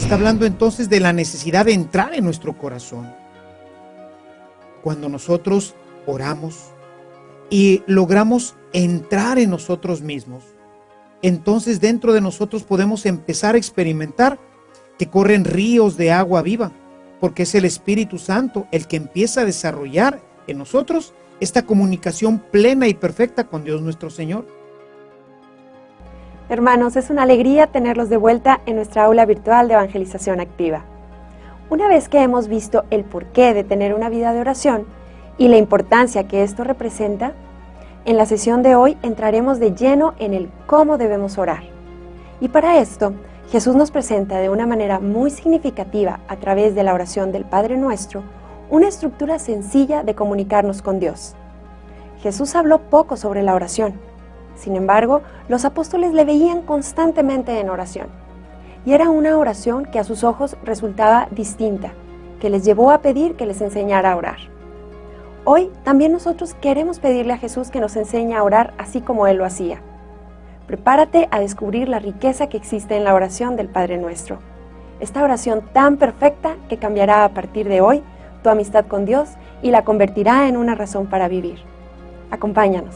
está hablando entonces de la necesidad de entrar en nuestro corazón. Cuando nosotros oramos y logramos entrar en nosotros mismos, entonces dentro de nosotros podemos empezar a experimentar que corren ríos de agua viva, porque es el Espíritu Santo el que empieza a desarrollar en nosotros esta comunicación plena y perfecta con Dios nuestro Señor. Hermanos, es una alegría tenerlos de vuelta en nuestra aula virtual de evangelización activa. Una vez que hemos visto el porqué de tener una vida de oración y la importancia que esto representa, en la sesión de hoy entraremos de lleno en el cómo debemos orar. Y para esto, Jesús nos presenta de una manera muy significativa a través de la oración del Padre Nuestro, una estructura sencilla de comunicarnos con Dios. Jesús habló poco sobre la oración. Sin embargo, los apóstoles le veían constantemente en oración. Y era una oración que a sus ojos resultaba distinta, que les llevó a pedir que les enseñara a orar. Hoy también nosotros queremos pedirle a Jesús que nos enseñe a orar así como Él lo hacía. Prepárate a descubrir la riqueza que existe en la oración del Padre Nuestro. Esta oración tan perfecta que cambiará a partir de hoy tu amistad con Dios y la convertirá en una razón para vivir. Acompáñanos.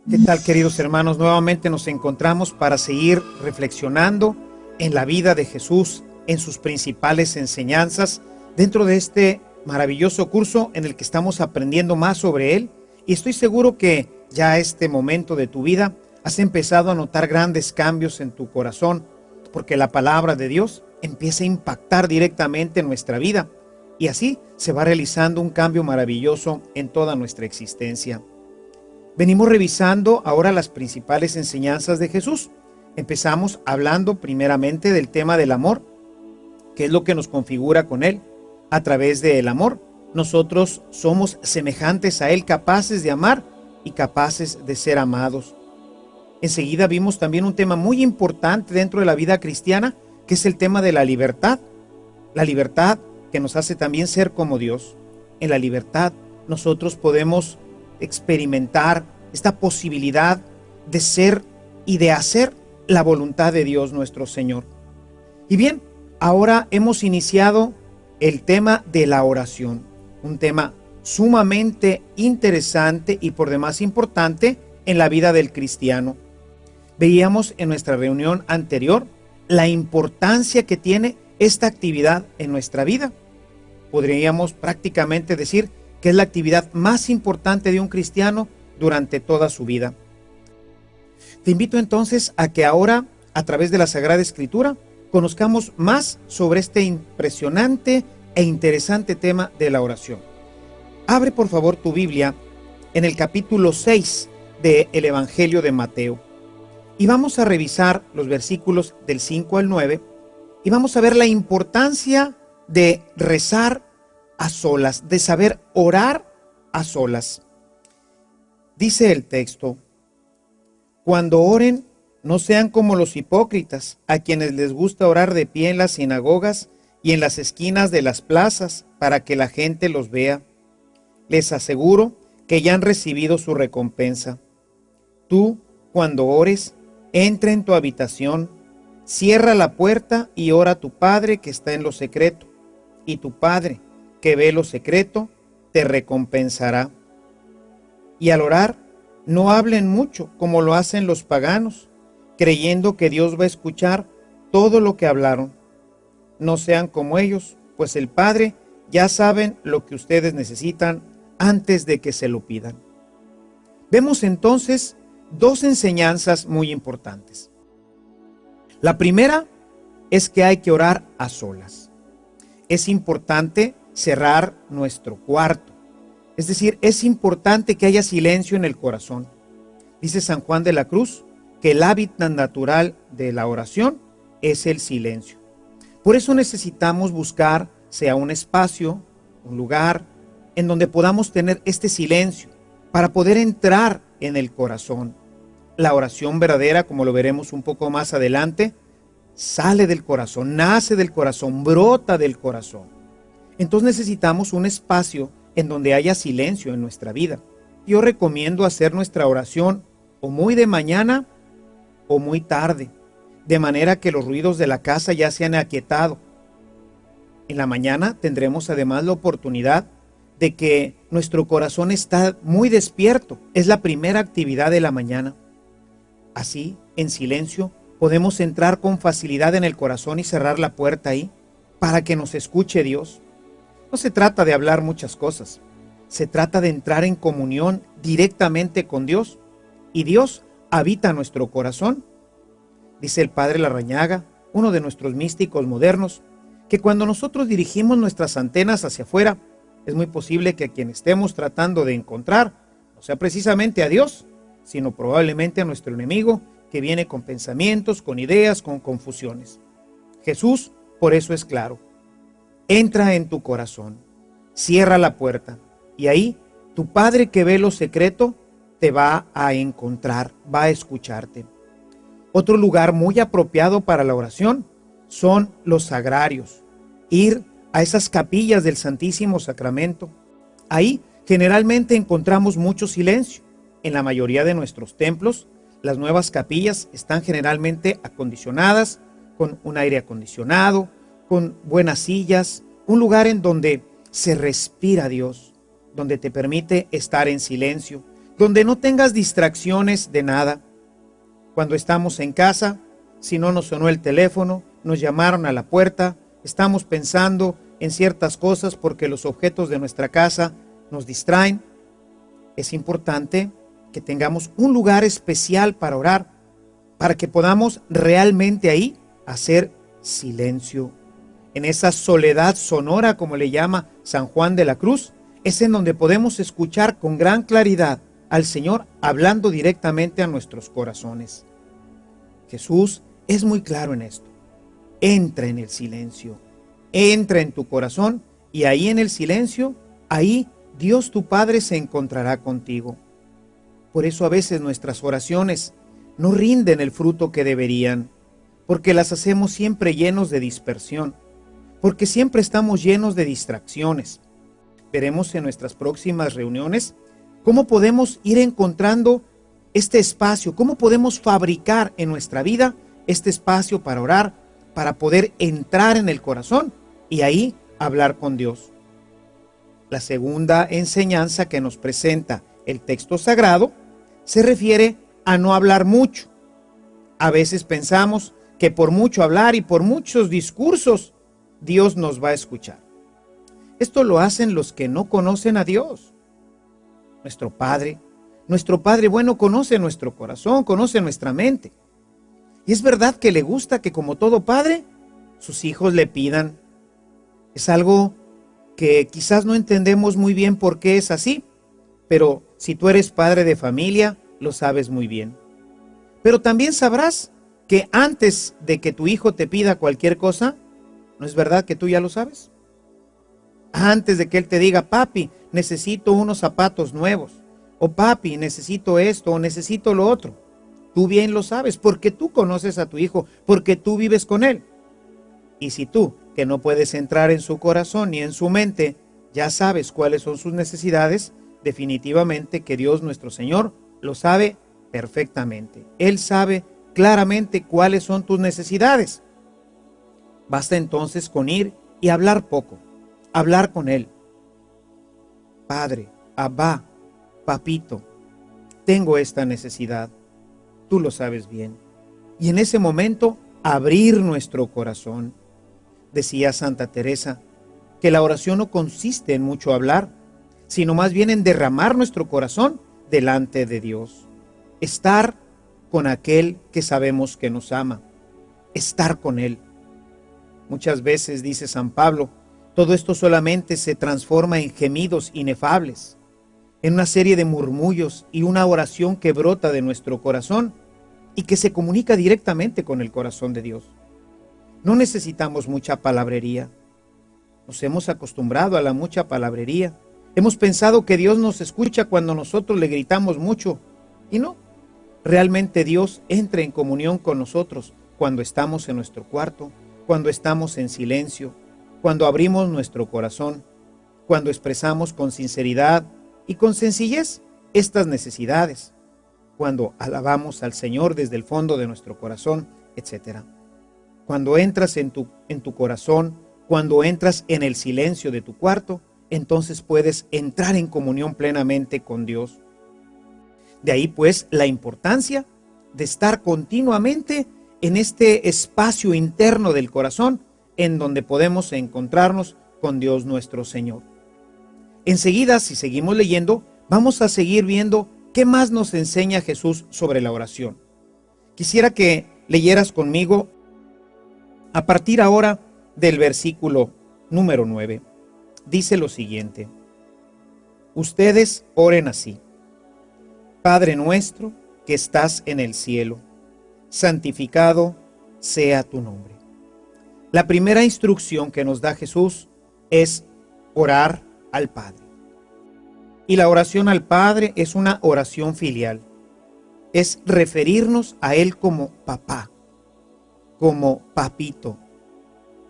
¿Qué tal, queridos hermanos? Nuevamente nos encontramos para seguir reflexionando en la vida de Jesús, en sus principales enseñanzas, dentro de este maravilloso curso en el que estamos aprendiendo más sobre Él. Y estoy seguro que ya a este momento de tu vida has empezado a notar grandes cambios en tu corazón, porque la palabra de Dios empieza a impactar directamente en nuestra vida. Y así se va realizando un cambio maravilloso en toda nuestra existencia. Venimos revisando ahora las principales enseñanzas de Jesús. Empezamos hablando primeramente del tema del amor, que es lo que nos configura con Él. A través del amor, nosotros somos semejantes a Él, capaces de amar y capaces de ser amados. Enseguida vimos también un tema muy importante dentro de la vida cristiana, que es el tema de la libertad. La libertad que nos hace también ser como Dios. En la libertad nosotros podemos experimentar esta posibilidad de ser y de hacer la voluntad de Dios nuestro Señor. Y bien, ahora hemos iniciado el tema de la oración, un tema sumamente interesante y por demás importante en la vida del cristiano. Veíamos en nuestra reunión anterior la importancia que tiene esta actividad en nuestra vida. Podríamos prácticamente decir que es la actividad más importante de un cristiano durante toda su vida. Te invito entonces a que ahora, a través de la Sagrada Escritura, conozcamos más sobre este impresionante e interesante tema de la oración. Abre por favor tu Biblia en el capítulo 6 del Evangelio de Mateo y vamos a revisar los versículos del 5 al 9 y vamos a ver la importancia de rezar a solas, de saber orar a solas. Dice el texto: cuando oren, No sean como los hipócritas, a quienes les gusta orar de pie en las sinagogas y en las esquinas de las plazas para que la gente los vea. Les aseguro que ya han recibido su recompensa. Tú, cuando ores, entra en tu habitación, cierra la puerta y ora a tu Padre que está en lo secreto, y tu Padre, que ve lo secreto, te recompensará. Y al orar, no hablen mucho como lo hacen los paganos, creyendo que Dios va a escuchar todo lo que hablaron. No sean como ellos, pues el Padre ya saben lo que ustedes necesitan antes de que se lo pidan. Vemos entonces dos enseñanzas muy importantes. La primera es que hay que orar a solas. Es importante cerrar nuestro cuarto. Es decir, es importante que haya silencio en el corazón. Dice San Juan de la Cruz que el hábitat natural de la oración es el silencio. Por eso necesitamos buscar, sea un espacio, un lugar, en donde podamos tener este silencio para poder entrar en el corazón. La oración verdadera, como lo veremos un poco más adelante, sale del corazón, nace del corazón, brota del corazón. Entonces necesitamos un espacio en donde haya silencio en nuestra vida. Yo recomiendo hacer nuestra oración o muy de mañana o muy tarde, de manera que los ruidos de la casa ya se han aquietado. En la mañana tendremos además la oportunidad de que nuestro corazón está muy despierto. Es la primera actividad de la mañana. Así, en silencio, podemos entrar con facilidad en el corazón y cerrar la puerta ahí para que nos escuche Dios. No se trata de hablar muchas cosas. Se trata de entrar en comunión directamente con Dios. Y Dios habita nuestro corazón. Dice el Padre Larrañaga, uno de nuestros místicos modernos, que cuando nosotros dirigimos nuestras antenas hacia afuera, es muy posible que a quien estemos tratando de encontrar no sea precisamente a Dios, sino probablemente a nuestro enemigo, que viene con pensamientos, con ideas, con confusiones. Jesús, por eso es claro. Entra en tu corazón, cierra la puerta, y ahí tu Padre que ve lo secreto te va a encontrar, va a escucharte. Otro lugar muy apropiado para la oración son los sagrarios. Ir a esas capillas del Santísimo Sacramento. Ahí generalmente encontramos mucho silencio. En la mayoría de nuestros templos, las nuevas capillas están generalmente acondicionadas, con un aire acondicionado, con buenas sillas, un lugar en donde se respira Dios, donde te permite estar en silencio, donde no tengas distracciones de nada. Cuando estamos en casa, si no nos sonó el teléfono, nos llamaron a la puerta, estamos pensando en ciertas cosas porque los objetos de nuestra casa nos distraen. Es importante que tengamos un lugar especial para orar, para que podamos realmente ahí hacer silencio. En esa soledad sonora, como le llama San Juan de la Cruz, es en donde podemos escuchar con gran claridad al Señor hablando directamente a nuestros corazones. Jesús es muy claro en esto. Entra en el silencio, entra en tu corazón y ahí en el silencio, ahí Dios tu Padre se encontrará contigo. Por eso a veces nuestras oraciones no rinden el fruto que deberían, porque las hacemos siempre llenos de dispersión, porque siempre estamos llenos de distracciones. Veremos en nuestras próximas reuniones cómo podemos ir encontrando este espacio, cómo podemos fabricar en nuestra vida este espacio para orar, para poder entrar en el corazón y ahí hablar con Dios. La segunda enseñanza que nos presenta el texto sagrado se refiere a no hablar mucho. A veces pensamos que por mucho hablar y por muchos discursos, Dios nos va a escuchar. Esto lo hacen los que no conocen a Dios. Nuestro Padre bueno conoce nuestro corazón, conoce nuestra mente. Y es verdad que le gusta que, como todo padre, sus hijos le pidan. Es algo que quizás no entendemos muy bien por qué es así, pero si tú eres padre de familia, lo sabes muy bien. Pero también sabrás que antes de que tu hijo te pida cualquier cosa, ¿no es verdad que tú ya lo sabes? Antes de que él te diga, papi, necesito unos zapatos nuevos, o papi, necesito esto, o necesito lo otro. Tú bien lo sabes, porque tú conoces a tu hijo, porque tú vives con él. Y si tú, que no puedes entrar en su corazón ni en su mente, ya sabes cuáles son sus necesidades, definitivamente que Dios nuestro Señor lo sabe perfectamente. Él sabe claramente cuáles son tus necesidades. Basta entonces con ir y hablar poco, hablar con Él. Padre, Abba, papito, tengo esta necesidad. Tú lo sabes bien. Y en ese momento, abrir nuestro corazón. Decía Santa Teresa que la oración no consiste en mucho hablar, sino más bien en derramar nuestro corazón delante de Dios. Estar con aquel que sabemos que nos ama. Estar con Él. Muchas veces, dice San Pablo, todo esto solamente se transforma en gemidos inefables, en una serie de murmullos y una oración que brota de nuestro corazón y que se comunica directamente con el corazón de Dios. No necesitamos mucha palabrería. Nos hemos acostumbrado a la mucha palabrería. Hemos pensado que Dios nos escucha cuando nosotros le gritamos mucho. Y no. Realmente Dios entra en comunión con nosotros cuando estamos en nuestro cuarto, cuando estamos en silencio, cuando abrimos nuestro corazón, cuando expresamos con sinceridad y con sencillez estas necesidades, cuando alabamos al Señor desde el fondo de nuestro corazón, etc. Cuando entras en tu corazón, cuando entras en el silencio de tu cuarto, entonces puedes entrar en comunión plenamente con Dios. De ahí pues la importancia de estar continuamente en este espacio interno del corazón en donde podemos encontrarnos con Dios nuestro Señor. Enseguida, si seguimos leyendo, vamos a seguir viendo qué más nos enseña Jesús sobre la oración. Quisiera que leyeras conmigo a partir ahora del versículo número 9. Dice lo siguiente: ustedes oren así: Padre nuestro que estás en el cielo, santificado sea tu nombre. La primera instrucción que nos da Jesús es orar al Padre. Y la oración al Padre es una oración filial. Es referirnos a Él como papá, como papito.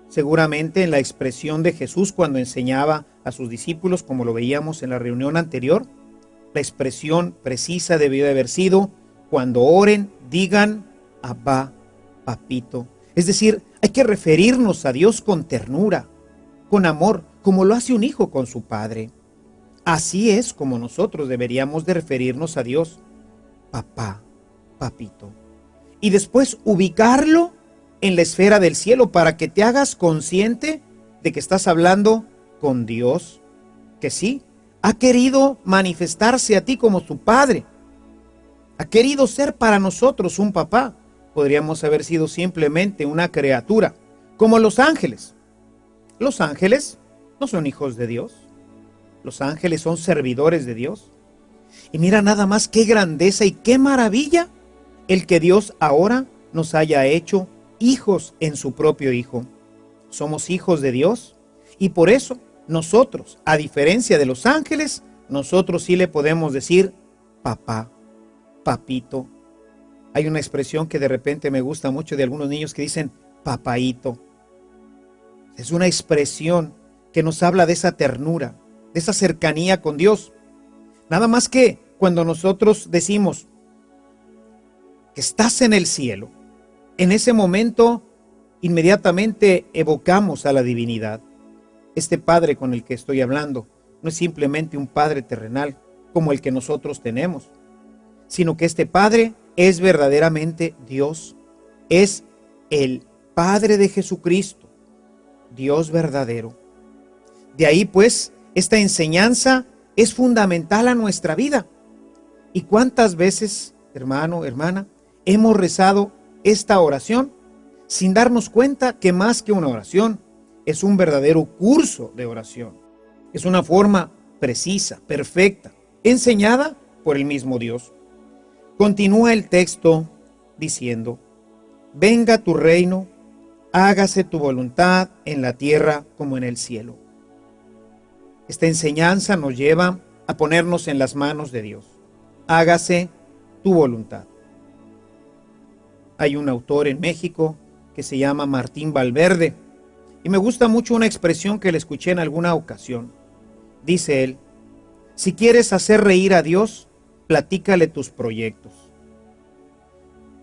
Seguramente en la expresión de Jesús cuando enseñaba a sus discípulos, como lo veíamos en la reunión anterior, la expresión precisa debió de haber sido: cuando oren, digan Abba, papito. Es decir, hay que referirnos a Dios con ternura, con amor, como lo hace un hijo con su padre. Así es como nosotros deberíamos de referirnos a Dios: papá, papito. Y después ubicarlo en la esfera del cielo para que te hagas consciente de que estás hablando con Dios, que sí, ha querido manifestarse a ti como tu Padre. Ha querido ser para nosotros un papá. Podríamos haber sido simplemente una criatura, como los ángeles. Los ángeles no son hijos de Dios. Los ángeles son servidores de Dios. Y mira nada más qué grandeza y qué maravilla el que Dios ahora nos haya hecho hijos en su propio Hijo. Somos hijos de Dios y por eso nosotros, a diferencia de los ángeles, nosotros sí le podemos decir papá, papito. Hay una expresión que de repente me gusta mucho de algunos niños que dicen papaíto. Es una expresión que nos habla de esa ternura, de esa cercanía con Dios. Nada más que cuando nosotros decimos que estás en el cielo, en ese momento inmediatamente evocamos a la divinidad. Este Padre con el que estoy hablando no es simplemente un Padre terrenal como el que nosotros tenemos, sino que este Padre es verdaderamente Dios. Es el Padre de Jesucristo, Dios verdadero. De ahí pues, esta enseñanza es fundamental a nuestra vida. ¿Y cuántas veces, hermano, hermana, hemos rezado esta oración sin darnos cuenta que más que una oración, es un verdadero curso de oración? Es una forma precisa, perfecta, enseñada por el mismo Dios. Continúa el texto diciendo: venga tu reino, hágase tu voluntad en la tierra como en el cielo. Esta enseñanza nos lleva a ponernos en las manos de Dios. Hágase tu voluntad. Hay un autor en México que se llama Martín Valverde, y me gusta mucho una expresión que le escuché en alguna ocasión. Dice él: si quieres hacer reír a Dios, platícale tus proyectos.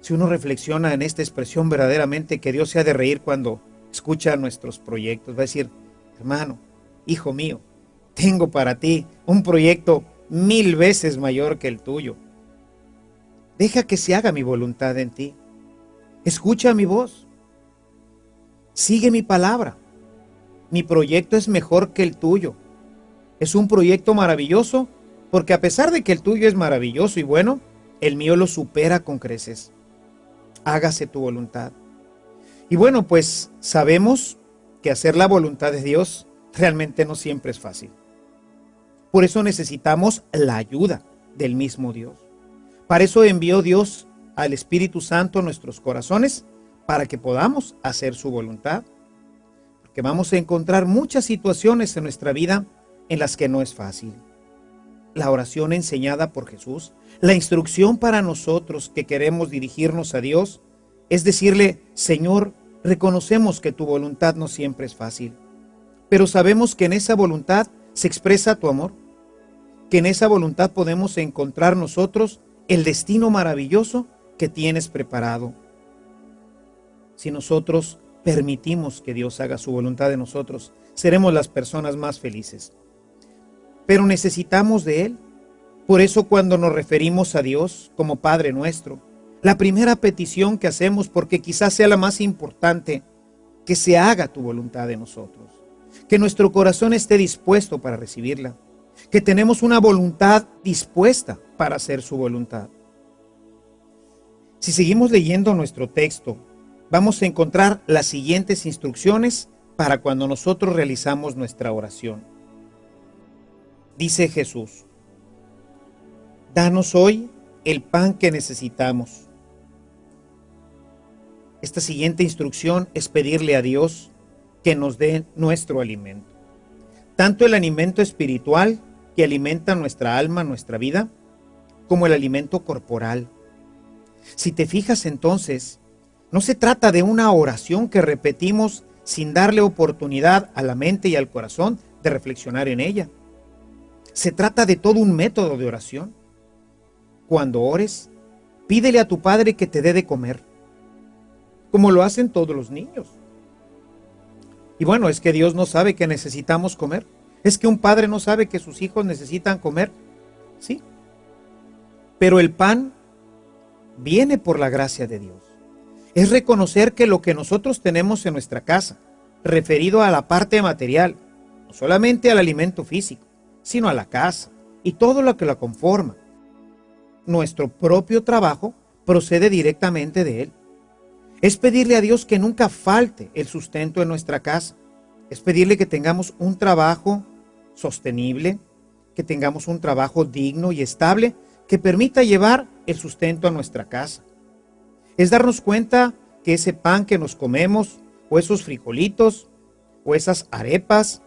Si uno reflexiona en esta expresión, verdaderamente que Dios se ha de reír cuando escucha nuestros proyectos. Va a decir: hermano, hijo mío, tengo para ti un proyecto 1000 veces mayor que el tuyo. Deja que se haga mi voluntad en ti. Escucha mi voz. Sigue mi palabra. Mi proyecto es mejor que el tuyo. Es un proyecto maravilloso, porque a pesar de que el tuyo es maravilloso y bueno, el mío lo supera con creces. Hágase tu voluntad. Y bueno, pues sabemos que hacer la voluntad de Dios realmente no siempre es fácil. Por eso necesitamos la ayuda del mismo Dios. Para eso envió Dios al Espíritu Santo a nuestros corazones, para que podamos hacer su voluntad. Porque vamos a encontrar muchas situaciones en nuestra vida en las que no es fácil. La oración enseñada por Jesús, la instrucción para nosotros que queremos dirigirnos a Dios, es decirle: Señor, reconocemos que tu voluntad no siempre es fácil, pero sabemos que en esa voluntad se expresa tu amor, que en esa voluntad podemos encontrar nosotros el destino maravilloso que tienes preparado. Si nosotros permitimos que Dios haga su voluntad de nosotros, seremos las personas más felices. Pero necesitamos de Él. Por eso, cuando nos referimos a Dios como Padre nuestro, la primera petición que hacemos, porque quizás sea la más importante, que se haga tu voluntad de nosotros, que nuestro corazón esté dispuesto para recibirla, que tenemos una voluntad dispuesta para hacer su voluntad. Si seguimos leyendo nuestro texto, vamos a encontrar las siguientes instrucciones para cuando nosotros realizamos nuestra oración. Dice Jesús: danos hoy el pan que necesitamos. Esta siguiente instrucción es pedirle a Dios que nos dé nuestro alimento. Tanto el alimento espiritual que alimenta nuestra alma, nuestra vida, como el alimento corporal. Si te fijas entonces, no se trata de una oración que repetimos sin darle oportunidad a la mente y al corazón de reflexionar en ella. Se trata de todo un método de oración. Cuando ores, pídele a tu Padre que te dé de comer, como lo hacen todos los niños. Y bueno, es que Dios no sabe que necesitamos comer. Es que un padre no sabe que sus hijos necesitan comer. Sí. Pero el pan viene por la gracia de Dios. Es reconocer que lo que nosotros tenemos en nuestra casa, referido a la parte material, no solamente al alimento físico, sino a la casa y todo lo que la conforma. Nuestro propio trabajo procede directamente de Él. Es pedirle a Dios que nunca falte el sustento en nuestra casa. Es pedirle que tengamos un trabajo sostenible, que tengamos un trabajo digno y estable que permita llevar el sustento a nuestra casa. Es darnos cuenta que ese pan que nos comemos, o esos frijolitos, o esas arepas,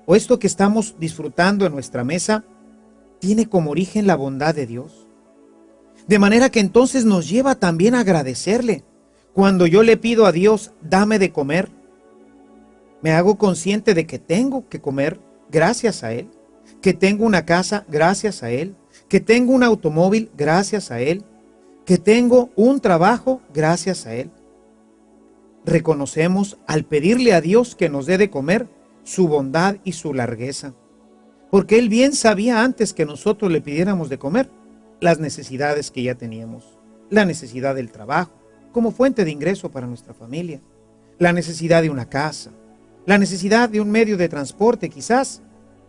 o esto que estamos disfrutando en nuestra mesa, tiene como origen la bondad de Dios. De manera que entonces nos lleva también a agradecerle. Cuando yo le pido a Dios, dame de comer, me hago consciente de que tengo que comer gracias a Él, que tengo una casa gracias a Él, que tengo un automóvil gracias a Él, que tengo un trabajo gracias a Él. Reconocemos al pedirle a Dios que nos dé de comer su bondad y su largueza, porque Él bien sabía antes que nosotros le pidiéramos de comer las necesidades que ya teníamos, la necesidad del trabajo como fuente de ingreso para nuestra familia, la necesidad de una casa, la necesidad de un medio de transporte quizás,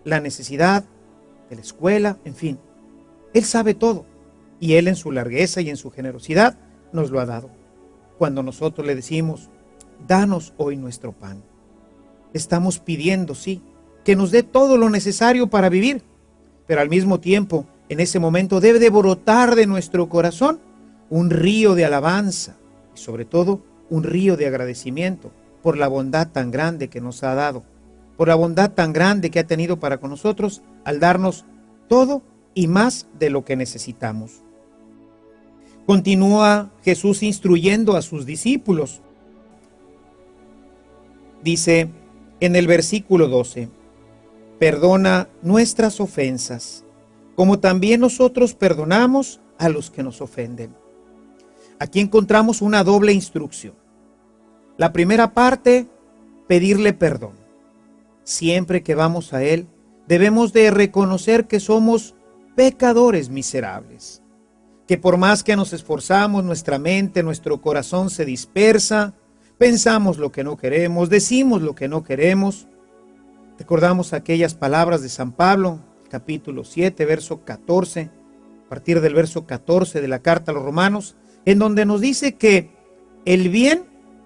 la necesidad de la escuela, en fin. Él sabe todo y Él en su largueza y en su generosidad nos lo ha dado. Cuando nosotros le decimos, danos hoy nuestro pan, estamos pidiendo, sí, que nos dé todo lo necesario para vivir, pero al mismo tiempo, en ese momento debe de brotar de nuestro corazón un río de alabanza y sobre todo un río de agradecimiento por la bondad tan grande que nos ha dado, por la bondad tan grande que ha tenido para con nosotros al darnos todo y más de lo que necesitamos. Continúa Jesús instruyendo a sus discípulos. Dice en el versículo 12, perdona nuestras ofensas, como también nosotros perdonamos a los que nos ofenden. Aquí encontramos una doble instrucción. La primera parte, pedirle perdón. Siempre que vamos a Él, debemos de reconocer que somos pecadores miserables, que por más que nos esforzamos, nuestra mente, nuestro corazón se dispersa, pensamos lo que no queremos, decimos lo que no queremos. Recordamos aquellas palabras de San Pablo, capítulo 7, verso 14, a partir del verso 14 de la carta a los Romanos, en donde nos dice que el bien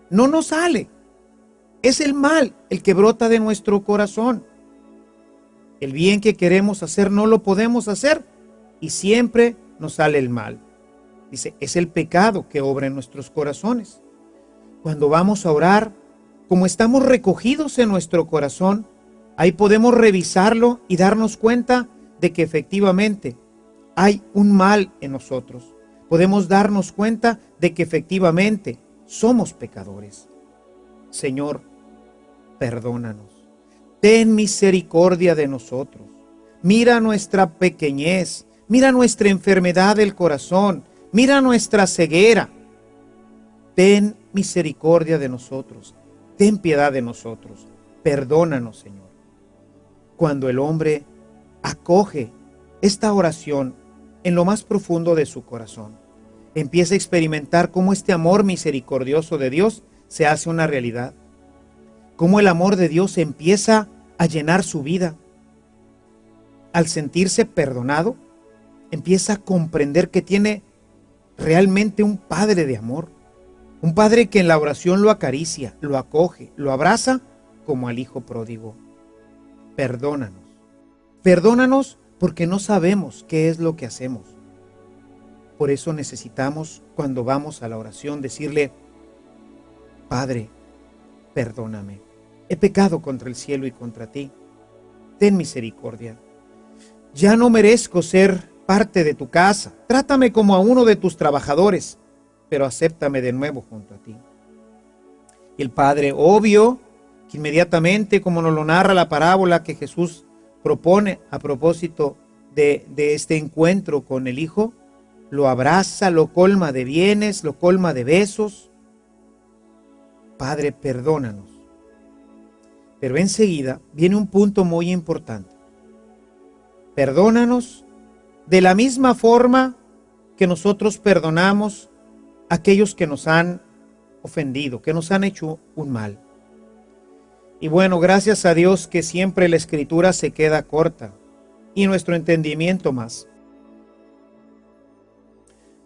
no nos sale, es el mal el que brota de nuestro corazón. El bien que queremos hacer no lo podemos hacer y siempre nos sale el mal. Dice, es el pecado que obra en nuestros corazones. Cuando vamos a orar, como estamos recogidos en nuestro corazón, ahí podemos revisarlo y darnos cuenta de que efectivamente hay un mal en nosotros. Podemos darnos cuenta de que efectivamente somos pecadores. Señor, perdónanos. Ten misericordia de nosotros. Mira nuestra pequeñez, mira nuestra enfermedad del corazón, mira nuestra ceguera. Ten misericordia de nosotros, ten piedad de nosotros. Perdónanos, Señor. Cuando el hombre acoge esta oración en lo más profundo de su corazón, empieza a experimentar cómo este amor misericordioso de Dios se hace una realidad. Cómo el amor de Dios empieza a llenar su vida. Al sentirse perdonado, empieza a comprender que tiene realmente un Padre de amor. Un Padre que en la oración lo acaricia, lo acoge, lo abraza como al Hijo pródigo. Perdónanos. Perdónanos porque no sabemos qué es lo que hacemos. Por eso necesitamos, cuando vamos a la oración, decirle, Padre, perdóname. He pecado contra el cielo y contra ti. Ten misericordia. Ya no merezco ser parte de tu casa. Trátame como a uno de tus trabajadores, pero acéptame de nuevo junto a ti. Y el Padre, obvio, que inmediatamente, como nos lo narra la parábola que Jesús propone a propósito de este encuentro con el Hijo, lo abraza, lo colma de bienes, lo colma de besos. Padre, perdónanos. Pero enseguida viene un punto muy importante. Perdónanos de la misma forma que nosotros perdonamos a aquellos que nos han ofendido, que nos han hecho un mal. Y bueno, gracias a Dios que siempre la Escritura se queda corta y nuestro entendimiento más.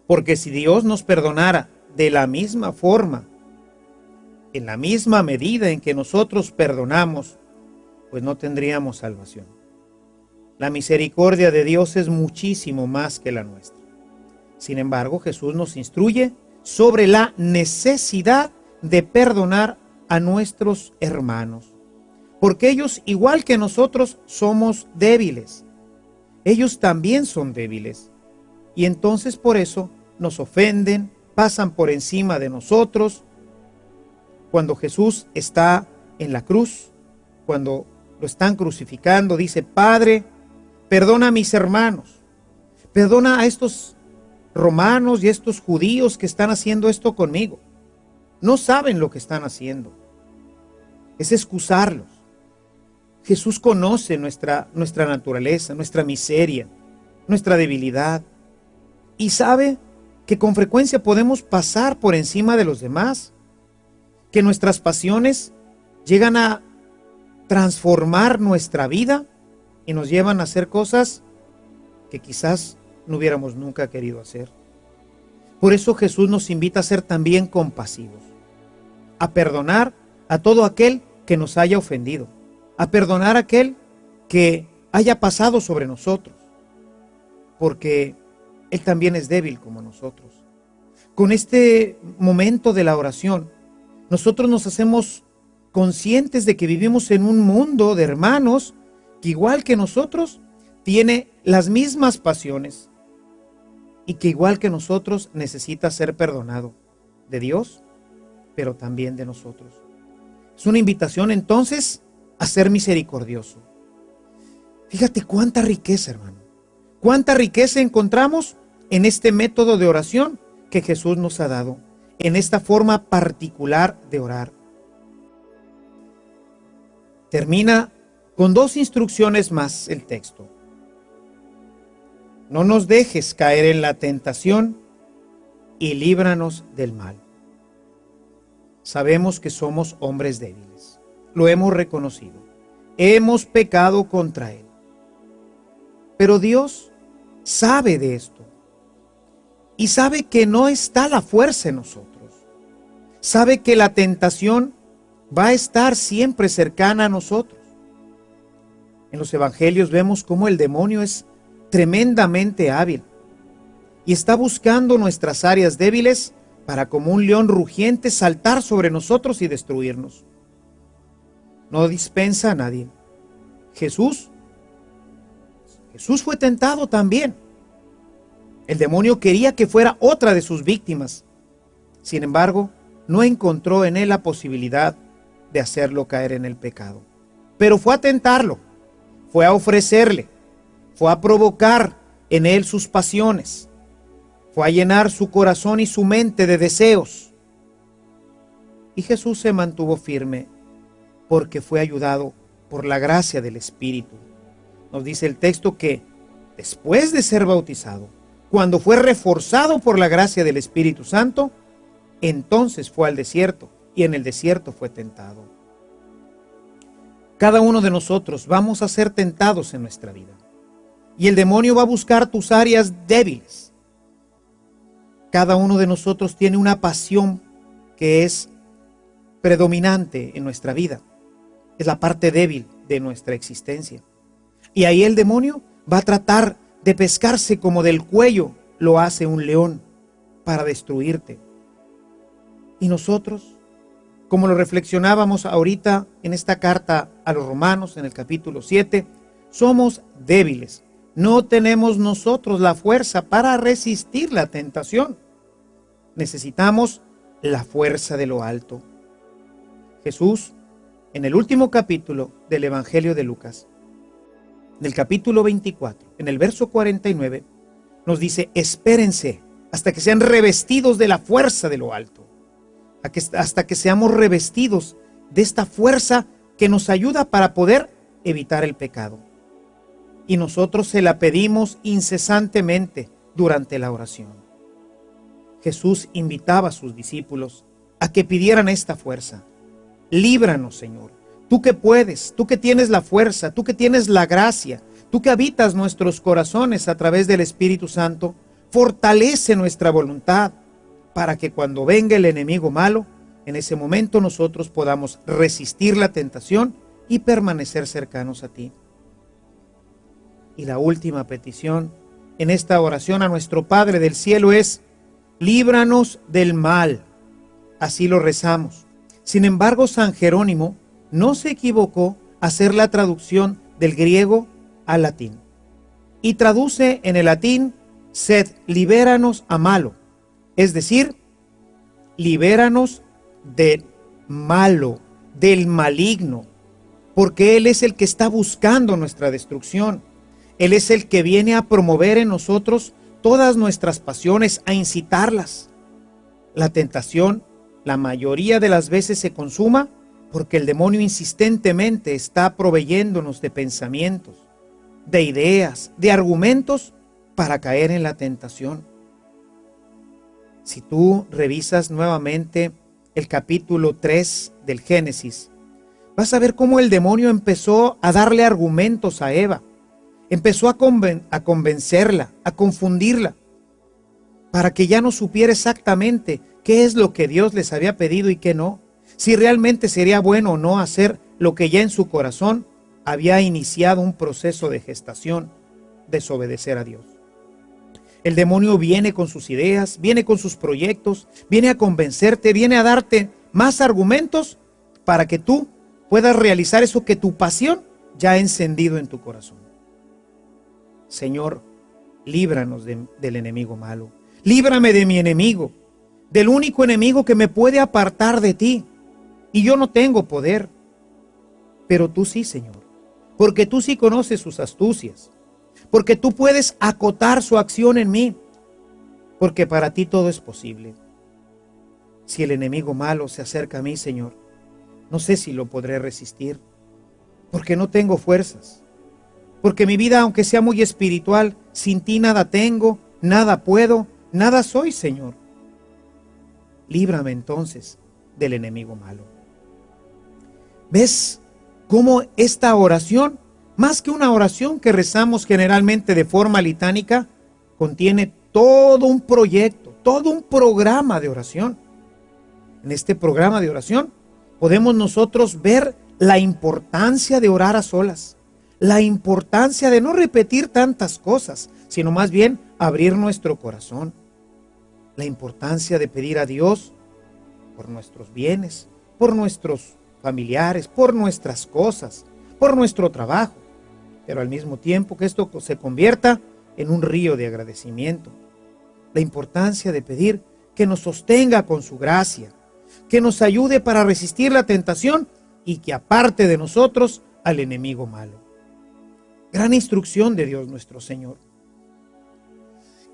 Porque si Dios nos perdonara de la misma forma, en la misma medida en que nosotros perdonamos, pues no tendríamos salvación. La misericordia de Dios es muchísimo más que la nuestra. Sin embargo, Jesús nos instruye sobre la necesidad de perdonar a nuestros hermanos, porque ellos, igual que nosotros, somos débiles. Ellos también son débiles, y entonces por eso nos ofenden, pasan por encima de nosotros. Cuando Jesús está en la cruz, cuando lo están crucificando, dice, Padre, perdona a mis hermanos, perdona a estos romanos y a estos judíos que están haciendo esto conmigo. No saben lo que están haciendo. Es excusarlos. Jesús conoce nuestra naturaleza, nuestra miseria, nuestra debilidad, y sabe que con frecuencia podemos pasar por encima de los demás, que nuestras pasiones llegan a transformar nuestra vida y nos llevan a hacer cosas que quizás no hubiéramos nunca querido hacer. Por eso Jesús nos invita a ser también compasivos, a perdonar a todo aquel que nos haya ofendido, a perdonar a aquel que haya pasado sobre nosotros, porque Él también es débil como nosotros. Con este momento de la oración, nosotros nos hacemos conscientes de que vivimos en un mundo de hermanos que, igual que nosotros, tiene las mismas pasiones, y que igual que nosotros necesita ser perdonado de Dios, pero también de nosotros. Es una invitación entonces a ser misericordioso. Fíjate cuánta riqueza, hermano. Cuánta riqueza encontramos en este método de oración que Jesús nos ha dado, en esta forma particular de orar. Termina con 2 instrucciones más el texto. No nos dejes caer en la tentación y líbranos del mal. Sabemos que somos hombres débiles. Lo hemos reconocido. Hemos pecado contra Él. Pero Dios sabe de esto. Y sabe que no está la fuerza en nosotros. Sabe que la tentación va a estar siempre cercana a nosotros. En los evangelios vemos cómo el demonio es tremendamente hábil y está buscando nuestras áreas débiles para, como un león rugiente, saltar sobre nosotros y destruirnos. No dispensa a nadie. Jesús fue tentado también. El demonio quería que fuera otra de sus víctimas. Sin embargo, no encontró en él la posibilidad de hacerlo caer en el pecado. Pero fue a tentarlo, fue a ofrecerle, fue a provocar en él sus pasiones, fue a llenar su corazón y su mente de deseos. Y Jesús se mantuvo firme porque fue ayudado por la gracia del Espíritu. Nos dice el texto que después de ser bautizado, cuando fue reforzado por la gracia del Espíritu Santo, entonces fue al desierto y en el desierto fue tentado. Cada uno de nosotros vamos a ser tentados en nuestra vida. Y el demonio va a buscar tus áreas débiles. Cada uno de nosotros tiene una pasión que es predominante en nuestra vida. Es la parte débil de nuestra existencia. Y ahí el demonio va a tratar de pescarse como del cuello lo hace un león para destruirte. Y nosotros, como lo reflexionábamos ahorita en esta carta a los Romanos, en el capítulo 7, somos débiles. No tenemos nosotros la fuerza para resistir la tentación. Necesitamos la fuerza de lo alto. Jesús, en el último capítulo del Evangelio de Lucas, del capítulo 24, en el verso 49, nos dice: espérense hasta que sean revestidos de la fuerza de lo alto. Hasta que seamos revestidos de esta fuerza que nos ayuda para poder evitar el pecado. Y nosotros se la pedimos incesantemente durante la oración. Jesús invitaba a sus discípulos a que pidieran esta fuerza. Líbranos, Señor. Tú que puedes, tú que tienes la fuerza, tú que tienes la gracia, tú que habitas nuestros corazones a través del Espíritu Santo, fortalece nuestra voluntad para que cuando venga el enemigo malo, en ese momento nosotros podamos resistir la tentación y permanecer cercanos a ti. Y la última petición en esta oración a nuestro Padre del cielo es: líbranos del mal. Así lo rezamos. Sin embargo, San Jerónimo no se equivocó a hacer la traducción del griego al latín. Y traduce en el latín: sed libéranos a malo. Es decir, libéranos del malo, del maligno, porque Él es el que está buscando nuestra destrucción. Él es el que viene a promover en nosotros todas nuestras pasiones, a incitarlas. La tentación, la mayoría de las veces, se consuma porque el demonio insistentemente está proveyéndonos de pensamientos, de ideas, de argumentos para caer en la tentación. Si tú revisas nuevamente el capítulo 3 del Génesis, vas a ver cómo el demonio empezó a darle argumentos a Eva. Empezó a convencerla, a confundirla, para que ya no supiera exactamente qué es lo que Dios les había pedido y qué no. Si realmente sería bueno o no hacer lo que ya en su corazón había iniciado un proceso de gestación, desobedecer a Dios. El demonio viene con sus ideas, viene con sus proyectos, viene a convencerte, viene a darte más argumentos para que tú puedas realizar eso que tu pasión ya ha encendido en tu corazón. Señor, líbranos del enemigo malo. Líbrame de mi enemigo, del único enemigo que me puede apartar de ti. Y yo no tengo poder, pero tú sí, Señor, porque tú sí conoces sus astucias, porque tú puedes acotar su acción en mí, porque para ti todo es posible. Si el enemigo malo se acerca a mí, Señor, no sé si lo podré resistir, porque no tengo fuerzas, porque mi vida, aunque sea muy espiritual, sin ti nada tengo, nada puedo, nada soy, Señor. Líbrame entonces del enemigo malo. ¿Ves cómo esta oración, más que una oración que rezamos generalmente de forma litánica, contiene todo un proyecto, todo un programa de oración? En este programa de oración podemos nosotros ver la importancia de orar a solas, la importancia de no repetir tantas cosas, sino más bien abrir nuestro corazón, la importancia de pedir a Dios por nuestros bienes, por nuestros familiares, por nuestras cosas, por nuestro trabajo, pero al mismo tiempo que esto se convierta en un río de agradecimiento. La importancia de pedir que nos sostenga con su gracia, que nos ayude para resistir la tentación y que aparte de nosotros al enemigo malo. Gran instrucción de Dios nuestro Señor.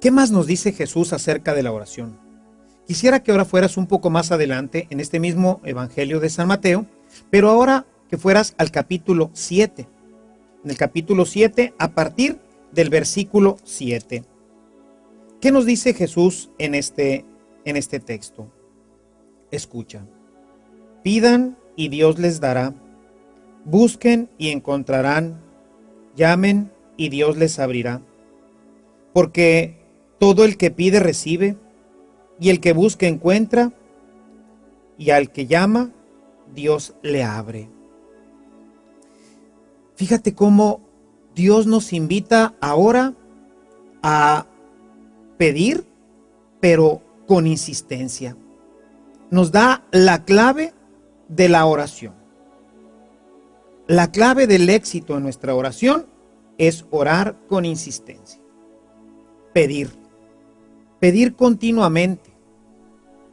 ¿Qué más nos dice Jesús acerca de la oración? Quisiera que ahora fueras un poco más adelante en este mismo Evangelio de San Mateo, pero ahora que fueras al capítulo 7. En el capítulo 7, a partir del versículo 7. ¿Qué nos dice Jesús en este texto? Escucha. Pidan y Dios les dará. Busquen y encontrarán. Llamen y Dios les abrirá. Porque todo el que pide recibe, y el que busca encuentra, y al que llama, Dios le abre. Fíjate cómo Dios nos invita ahora a pedir, pero con insistencia. Nos da la clave de la oración. La clave del éxito en nuestra oración es orar con insistencia. Pedir continuamente,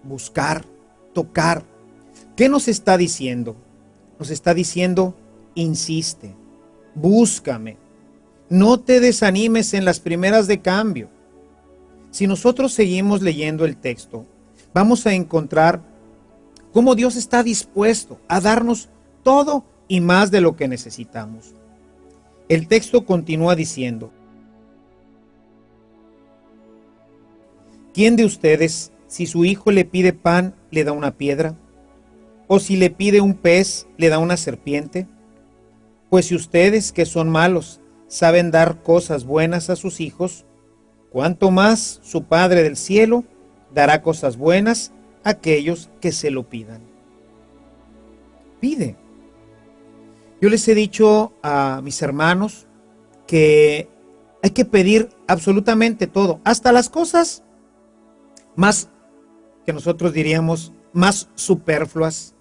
buscar, tocar. ¿Qué nos está diciendo? Nos está diciendo, insiste, búscame, no te desanimes en las primeras de cambio. Si nosotros seguimos leyendo el texto, vamos a encontrar cómo Dios está dispuesto a darnos todo y más de lo que necesitamos. El texto continúa diciendo, ¿quién de ustedes, si su hijo le pide pan, le da una piedra? ¿O si le pide un pez, le da una serpiente? Pues si ustedes, que son malos, saben dar cosas buenas a sus hijos, ¿cuánto más su Padre del cielo dará cosas buenas a aquellos que se lo pidan? Pide. Yo les he dicho a mis hermanos que hay que pedir absolutamente todo, hasta las cosas más, que nosotros diríamos, más superfluas,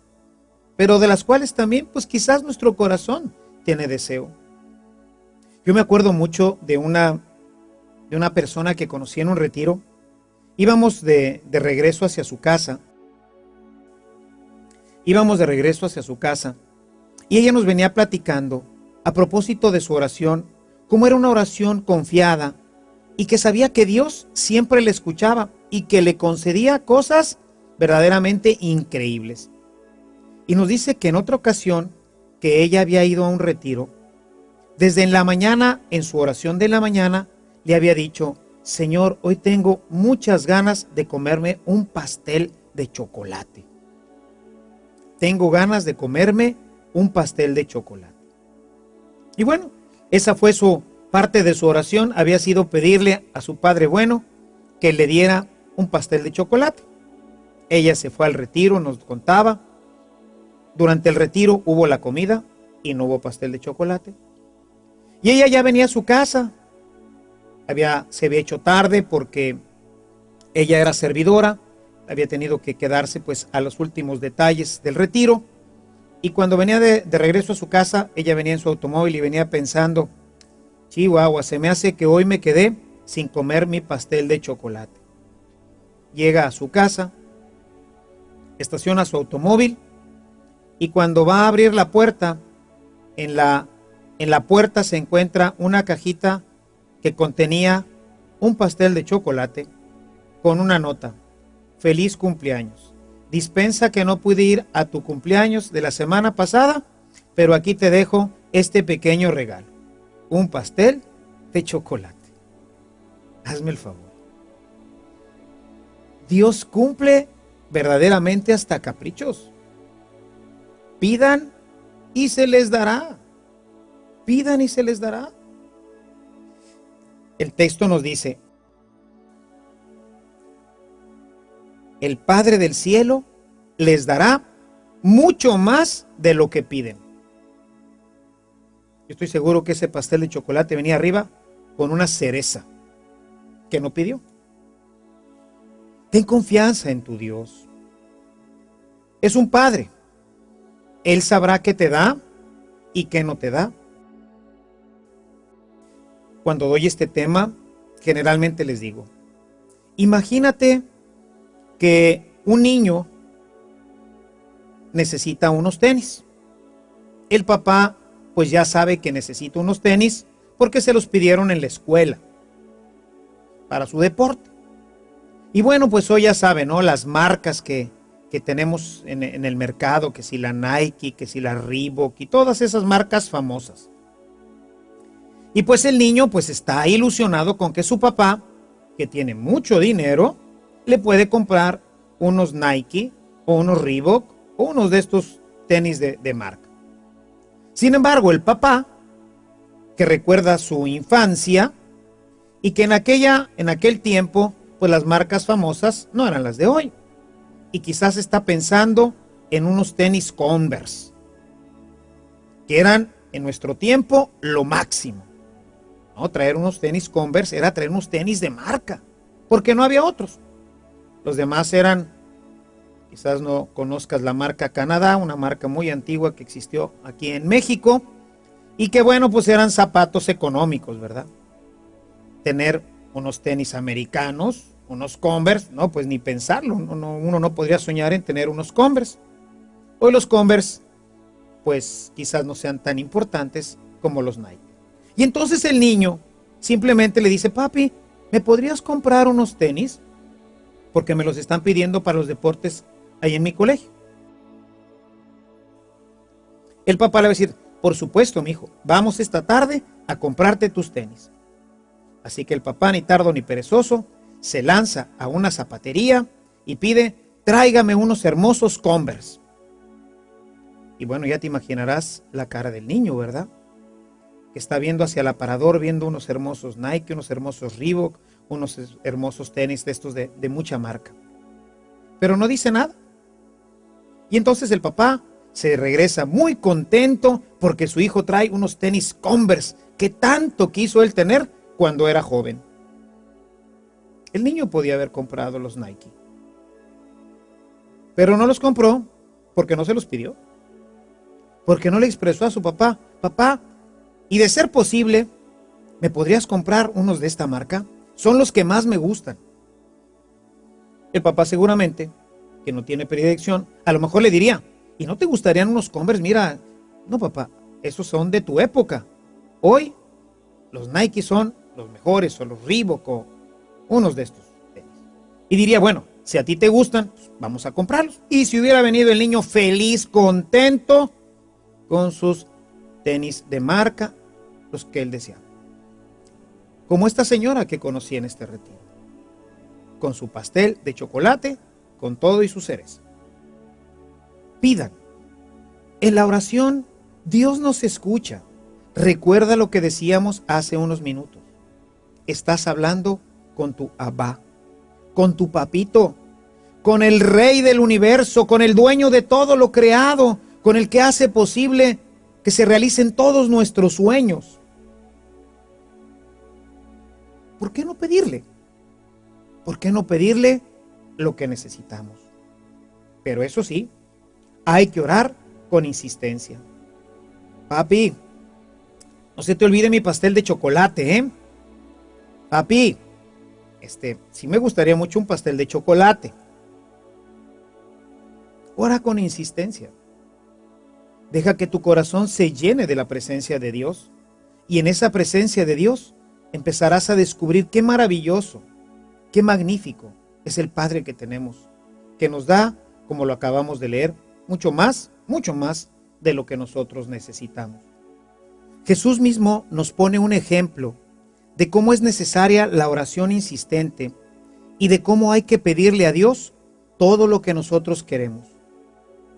pero de las cuales también, pues quizás nuestro corazón tiene deseo. Yo me acuerdo mucho de una persona que conocí en un retiro. Íbamos de regreso hacia su casa. Y ella nos venía platicando, a propósito de su oración, cómo era una oración confiada y que sabía que Dios siempre le escuchaba y que le concedía cosas verdaderamente increíbles. Y nos dice que en otra ocasión que ella había ido a un retiro, desde en la mañana, en su oración de la mañana, le había dicho, Señor, hoy tengo muchas ganas de comerme un pastel de chocolate. Tengo ganas de comerme un pastel de chocolate. Y bueno, esa fue su parte de su oración, había sido pedirle a su Padre bueno que le diera un pastel de chocolate. Ella se fue al retiro, nos contaba. Durante el retiro hubo la comida y no hubo pastel de chocolate. Y ella ya venía a su casa. Se había hecho tarde porque ella era servidora, había tenido que quedarse pues a los últimos detalles del retiro. Y cuando venía de regreso a su casa, ella venía en su automóvil y venía pensando, chihuahua, se me hace que hoy me quedé sin comer mi pastel de chocolate. Llega a su casa, estaciona su automóvil y cuando va a abrir la puerta, en la puerta se encuentra una cajita que contenía un pastel de chocolate con una nota: feliz cumpleaños. Dispensa que no pude ir a tu cumpleaños de la semana pasada, pero aquí te dejo este pequeño regalo: un pastel de chocolate. Hazme el favor. Dios cumple verdaderamente hasta caprichos. Pidan y se les dará. Pidan y se les dará. El texto nos dice: el Padre del cielo les dará mucho más de lo que piden. Yo estoy seguro que ese pastel de chocolate venía arriba con una cereza que no pidió. Ten confianza en tu Dios. Es un Padre. Él sabrá qué te da y qué no te da. Cuando doy este tema, generalmente les digo: imagínate que un niño necesita unos tenis. El papá pues ya sabe que necesita unos tenis porque se los pidieron en la escuela para su deporte. Y bueno, pues hoy ya sabe, ¿no? Las marcas que tenemos en el mercado, que si la Nike, que si la Reebok y todas esas marcas famosas. Y pues el niño pues está ilusionado con que su papá, que tiene mucho dinero, le puede comprar unos Nike o unos Reebok o unos de estos tenis de marca. Sin embargo, el papá, que recuerda su infancia y que en aquel tiempo, pues las marcas famosas no eran las de hoy. Y quizás está pensando en unos tenis Converse, que eran en nuestro tiempo lo máximo. ¿No? Traer unos tenis Converse era traer unos tenis de marca, porque no había otros. Los demás eran, quizás no conozcas la marca Canadá, una marca muy antigua que existió aquí en México, y que bueno, pues eran zapatos económicos, ¿verdad? Tener unos tenis americanos, unos Converse, no, pues ni pensarlo, uno no podría soñar en tener unos Converse. Hoy los Converse, pues quizás no sean tan importantes como los Nike. Y entonces el niño simplemente le dice: papi, ¿me podrías comprar unos tenis? Porque me los están pidiendo para los deportes ahí en mi colegio. El papá le va a decir: por supuesto, mijo, vamos esta tarde a comprarte tus tenis. Así que el papá, ni tardo ni perezoso, se lanza a una zapatería y pide: tráigame unos hermosos Converse. Y bueno, ya te imaginarás la cara del niño, ¿verdad? Que está viendo hacia el aparador, viendo unos hermosos Nike, unos hermosos Reebok, unos hermosos tenis de estos de mucha marca. Pero no dice nada. Y entonces el papá se regresa muy contento porque su hijo trae unos tenis Converse que tanto quiso él tener cuando era joven. El niño podía haber comprado los Nike, pero no los compró porque no se los pidió. Porque no le expresó a su papá: papá, y de ser posible, ¿me podrías comprar unos de esta marca? Son los que más me gustan. El papá seguramente, que no tiene predilección, a lo mejor le diría: ¿y no te gustarían unos Converse? Mira, no papá, esos son de tu época. Hoy los Nike son los mejores, o los Reebok, o unos de estos tenis. Y diría: bueno, si a ti te gustan, pues vamos a comprarlos. Y si hubiera venido el niño feliz, contento, con sus tenis de marca, los que él deseaba. Como esta señora que conocí en este retiro, con su pastel de chocolate, con todo y su cereza. Pidan. En la oración, Dios nos escucha. Recuerda lo que decíamos hace unos minutos. Estás hablando con tu Abba, con tu papito, con el Rey del universo, con el dueño de todo lo creado, con el que hace posible que se realicen todos nuestros sueños. ¿Por qué no pedirle? ¿Por qué no pedirle lo que necesitamos? Pero eso sí, hay que orar con insistencia. Papi, no se te olvide mi pastel de chocolate, ¿eh? papi, sí me gustaría mucho un pastel de chocolate. Ora con insistencia. Deja que tu corazón se llene de la presencia de Dios. Y en esa presencia de Dios empezarás a descubrir qué maravilloso, qué magnífico es el Padre que tenemos, que nos da, como lo acabamos de leer, mucho más de lo que nosotros necesitamos. Jesús mismo nos pone un ejemplo de cómo es necesaria la oración insistente y de cómo hay que pedirle a Dios todo lo que nosotros queremos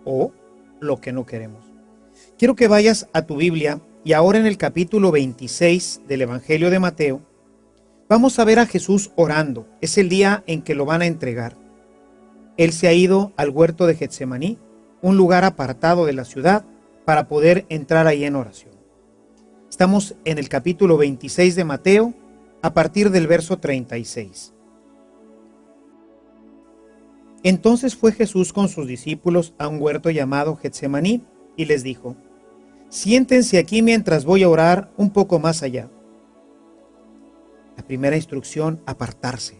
o lo que no queremos. Quiero que vayas a tu Biblia y ahora en el capítulo 26 del Evangelio de Mateo vamos a ver a Jesús orando. Es el día en que lo van a entregar. Él se ha ido al huerto de Getsemaní, un lugar apartado de la ciudad, para poder entrar ahí en oración. Estamos en el capítulo 26 de Mateo, a partir del verso 36. Entonces fue Jesús con sus discípulos a un huerto llamado Getsemaní y les dijo: siéntense aquí mientras voy a orar un poco más allá. La primera instrucción, apartarse.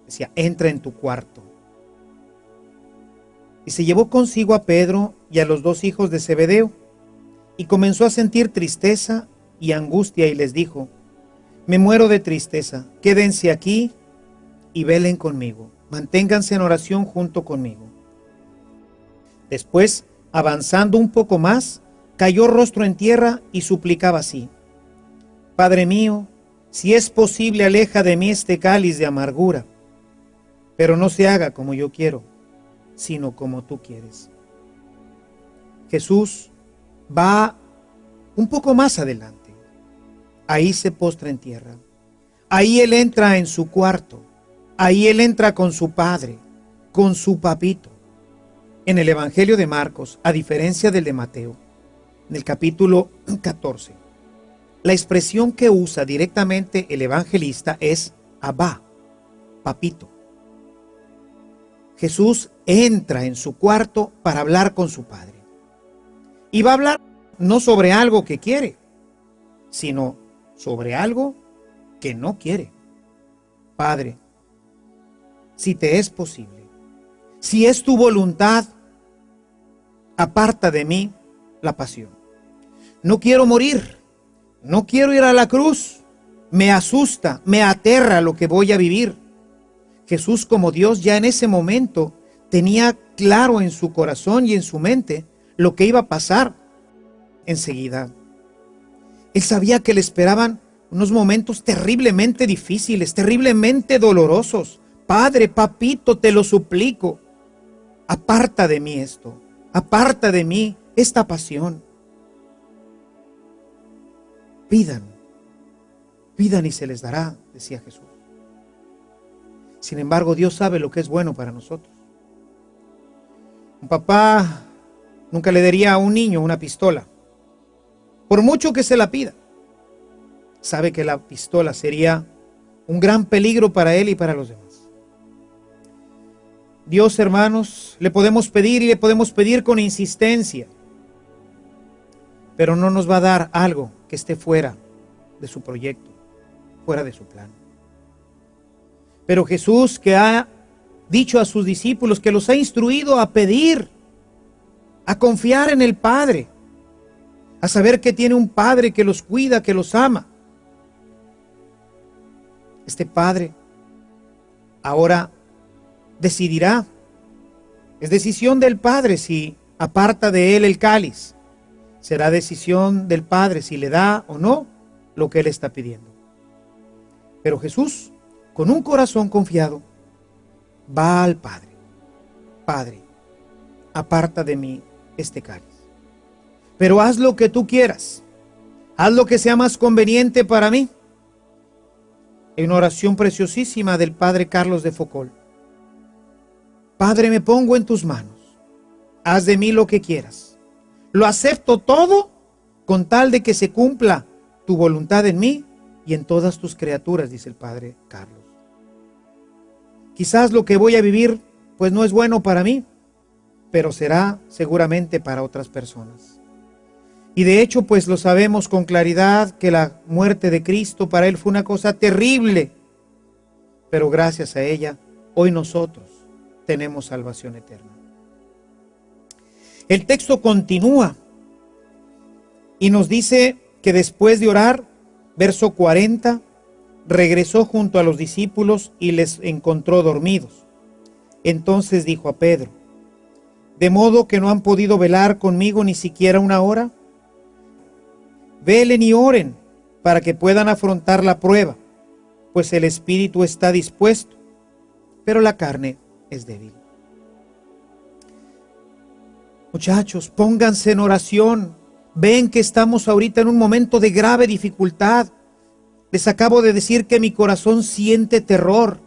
Decía, entra en tu cuarto. Y se llevó consigo a Pedro y a los dos hijos de Zebedeo, y comenzó a sentir tristeza y angustia, y les dijo: me muero de tristeza, quédense aquí y velen conmigo, manténganse en oración junto conmigo. Después, avanzando un poco más, cayó rostro en tierra y suplicaba así: Padre mío, si es posible, aleja de mí este cáliz de amargura, pero no se haga como yo quiero, sino como tú quieres. Jesús va un poco más adelante. Ahí se postra en tierra. Ahí Él entra en su cuarto. Ahí Él entra con su Padre, con su papito. En el Evangelio de Marcos, a diferencia del de Mateo, en el capítulo 14, la expresión que usa directamente el evangelista es Abba, papito. Jesús entra en su cuarto para hablar con su Padre. Y va a hablar no sobre algo que quiere, sino sobre algo que no quiere. Padre, si te es posible, si es tu voluntad, aparta de mí la pasión. No quiero morir, no quiero ir a la cruz, me asusta, me aterra lo que voy a vivir. Jesús, como Dios, ya en ese momento tenía claro en su corazón y en su mente lo que iba a pasar enseguida. Él sabía que le esperaban unos momentos terriblemente difíciles, terriblemente dolorosos. Padre, papito, te lo suplico, aparta de mí esto, aparta de mí esta pasión. Pidan y se les dará, decía Jesús. Sin embargo, Dios sabe lo que es bueno para nosotros. Un papá nunca le daría a un niño una pistola, por mucho que se la pida. Sabe que la pistola sería un gran peligro para él y para los demás. Dios, hermanos, le podemos pedir y le podemos pedir con insistencia, pero no nos va a dar algo que esté fuera de su proyecto, fuera de su plan. Pero Jesús, que ha dicho a sus discípulos, que los ha instruido a pedir, a confiar en el Padre, a saber que tiene un Padre que los cuida, que los ama. Este Padre ahora decidirá, es decisión del Padre si aparta de él el cáliz. Será decisión del Padre si le da o no lo que él está pidiendo. Pero Jesús, con un corazón confiado, va al Padre. Padre, aparta de mí este cáliz, pero haz lo que tú quieras, haz lo que sea más conveniente para mí. Hay una oración preciosísima del Padre Carlos de Foucault. Padre, me pongo en tus manos, haz de mí lo que quieras, lo acepto todo con tal de que se cumpla tu voluntad en mí y en todas tus criaturas, dice el Padre Carlos. Quizás lo que voy a vivir pues no es bueno para mí, pero será seguramente para otras personas. Y de hecho, pues lo sabemos con claridad que la muerte de Cristo para él fue una cosa terrible. Pero gracias a ella, hoy nosotros tenemos salvación eterna. El texto continúa y nos dice que después de orar, verso 40, regresó junto a los discípulos y les encontró dormidos. Entonces dijo a Pedro: ¿de modo que no han podido velar conmigo ni siquiera una hora? Velen y oren para que puedan afrontar la prueba, pues el espíritu está dispuesto, pero la carne es débil. Muchachos, pónganse en oración. Ven que estamos ahorita en un momento de grave dificultad. Les acabo de decir que mi corazón siente terror.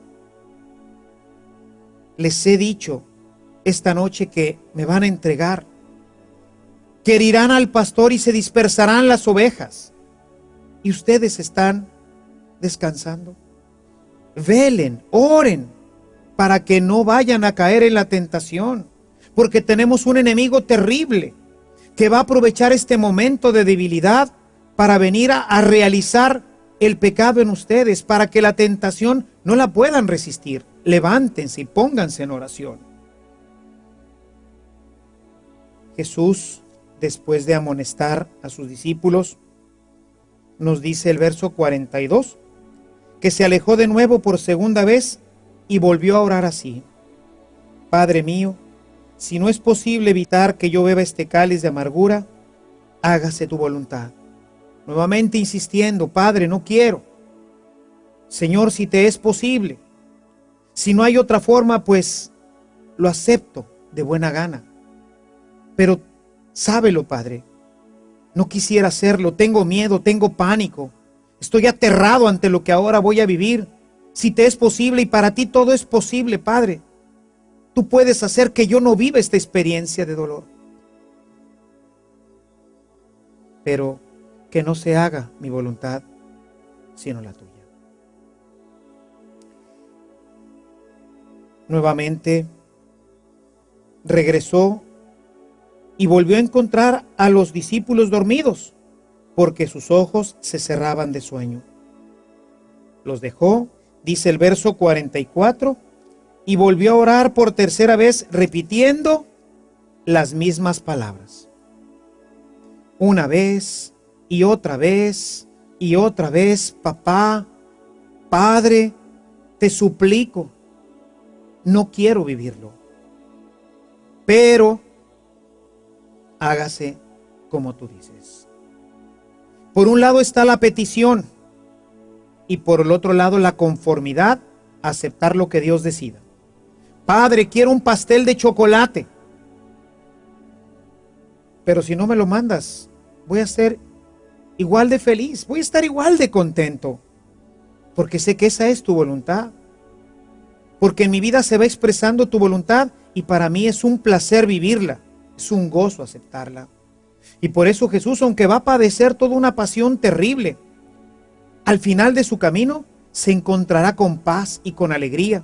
Les he dicho esta noche que me van a entregar, que herirán al pastor y se dispersarán las ovejas. Y ustedes están descansando. Velen, oren, para que no vayan a caer en la tentación, porque tenemos un enemigo terrible que va a aprovechar este momento de debilidad para venir a realizar el pecado en ustedes, para que la tentación no la puedan resistir. Levántense y pónganse en oración. Jesús, después de amonestar a sus discípulos, nos dice el verso 42, que se alejó de nuevo por segunda vez y volvió a orar así: Padre mío, si no es posible evitar que yo beba este cáliz de amargura, hágase tu voluntad. Nuevamente insistiendo: Padre, no quiero. Señor, si te es posible. Si no hay otra forma, pues lo acepto de buena gana. Pero sábelo, Padre, no quisiera hacerlo, tengo miedo, tengo pánico, estoy aterrado ante lo que ahora voy a vivir. Si te es posible, y para ti todo es posible, Padre, tú puedes hacer que yo no viva esta experiencia de dolor. Pero que no se haga mi voluntad, sino la tuya. Nuevamente regresó y volvió a encontrar a los discípulos dormidos, porque sus ojos se cerraban de sueño. Los dejó, dice el verso 44, y volvió a orar por tercera vez, repitiendo las mismas palabras. Una vez y otra vez y otra vez: Papá, Padre, te suplico, no quiero vivirlo, pero hágase como tú dices. Por un lado está la petición y por el otro lado la conformidad a aceptar lo que Dios decida. Padre, quiero un pastel de chocolate, pero si no me lo mandas, voy a ser igual de feliz, voy a estar igual de contento, porque sé que esa es tu voluntad, porque en mi vida se va expresando tu voluntad y para mí es un placer vivirla, es un gozo aceptarla. Y por eso Jesús, aunque va a padecer toda una pasión terrible, al final de su camino se encontrará con paz y con alegría.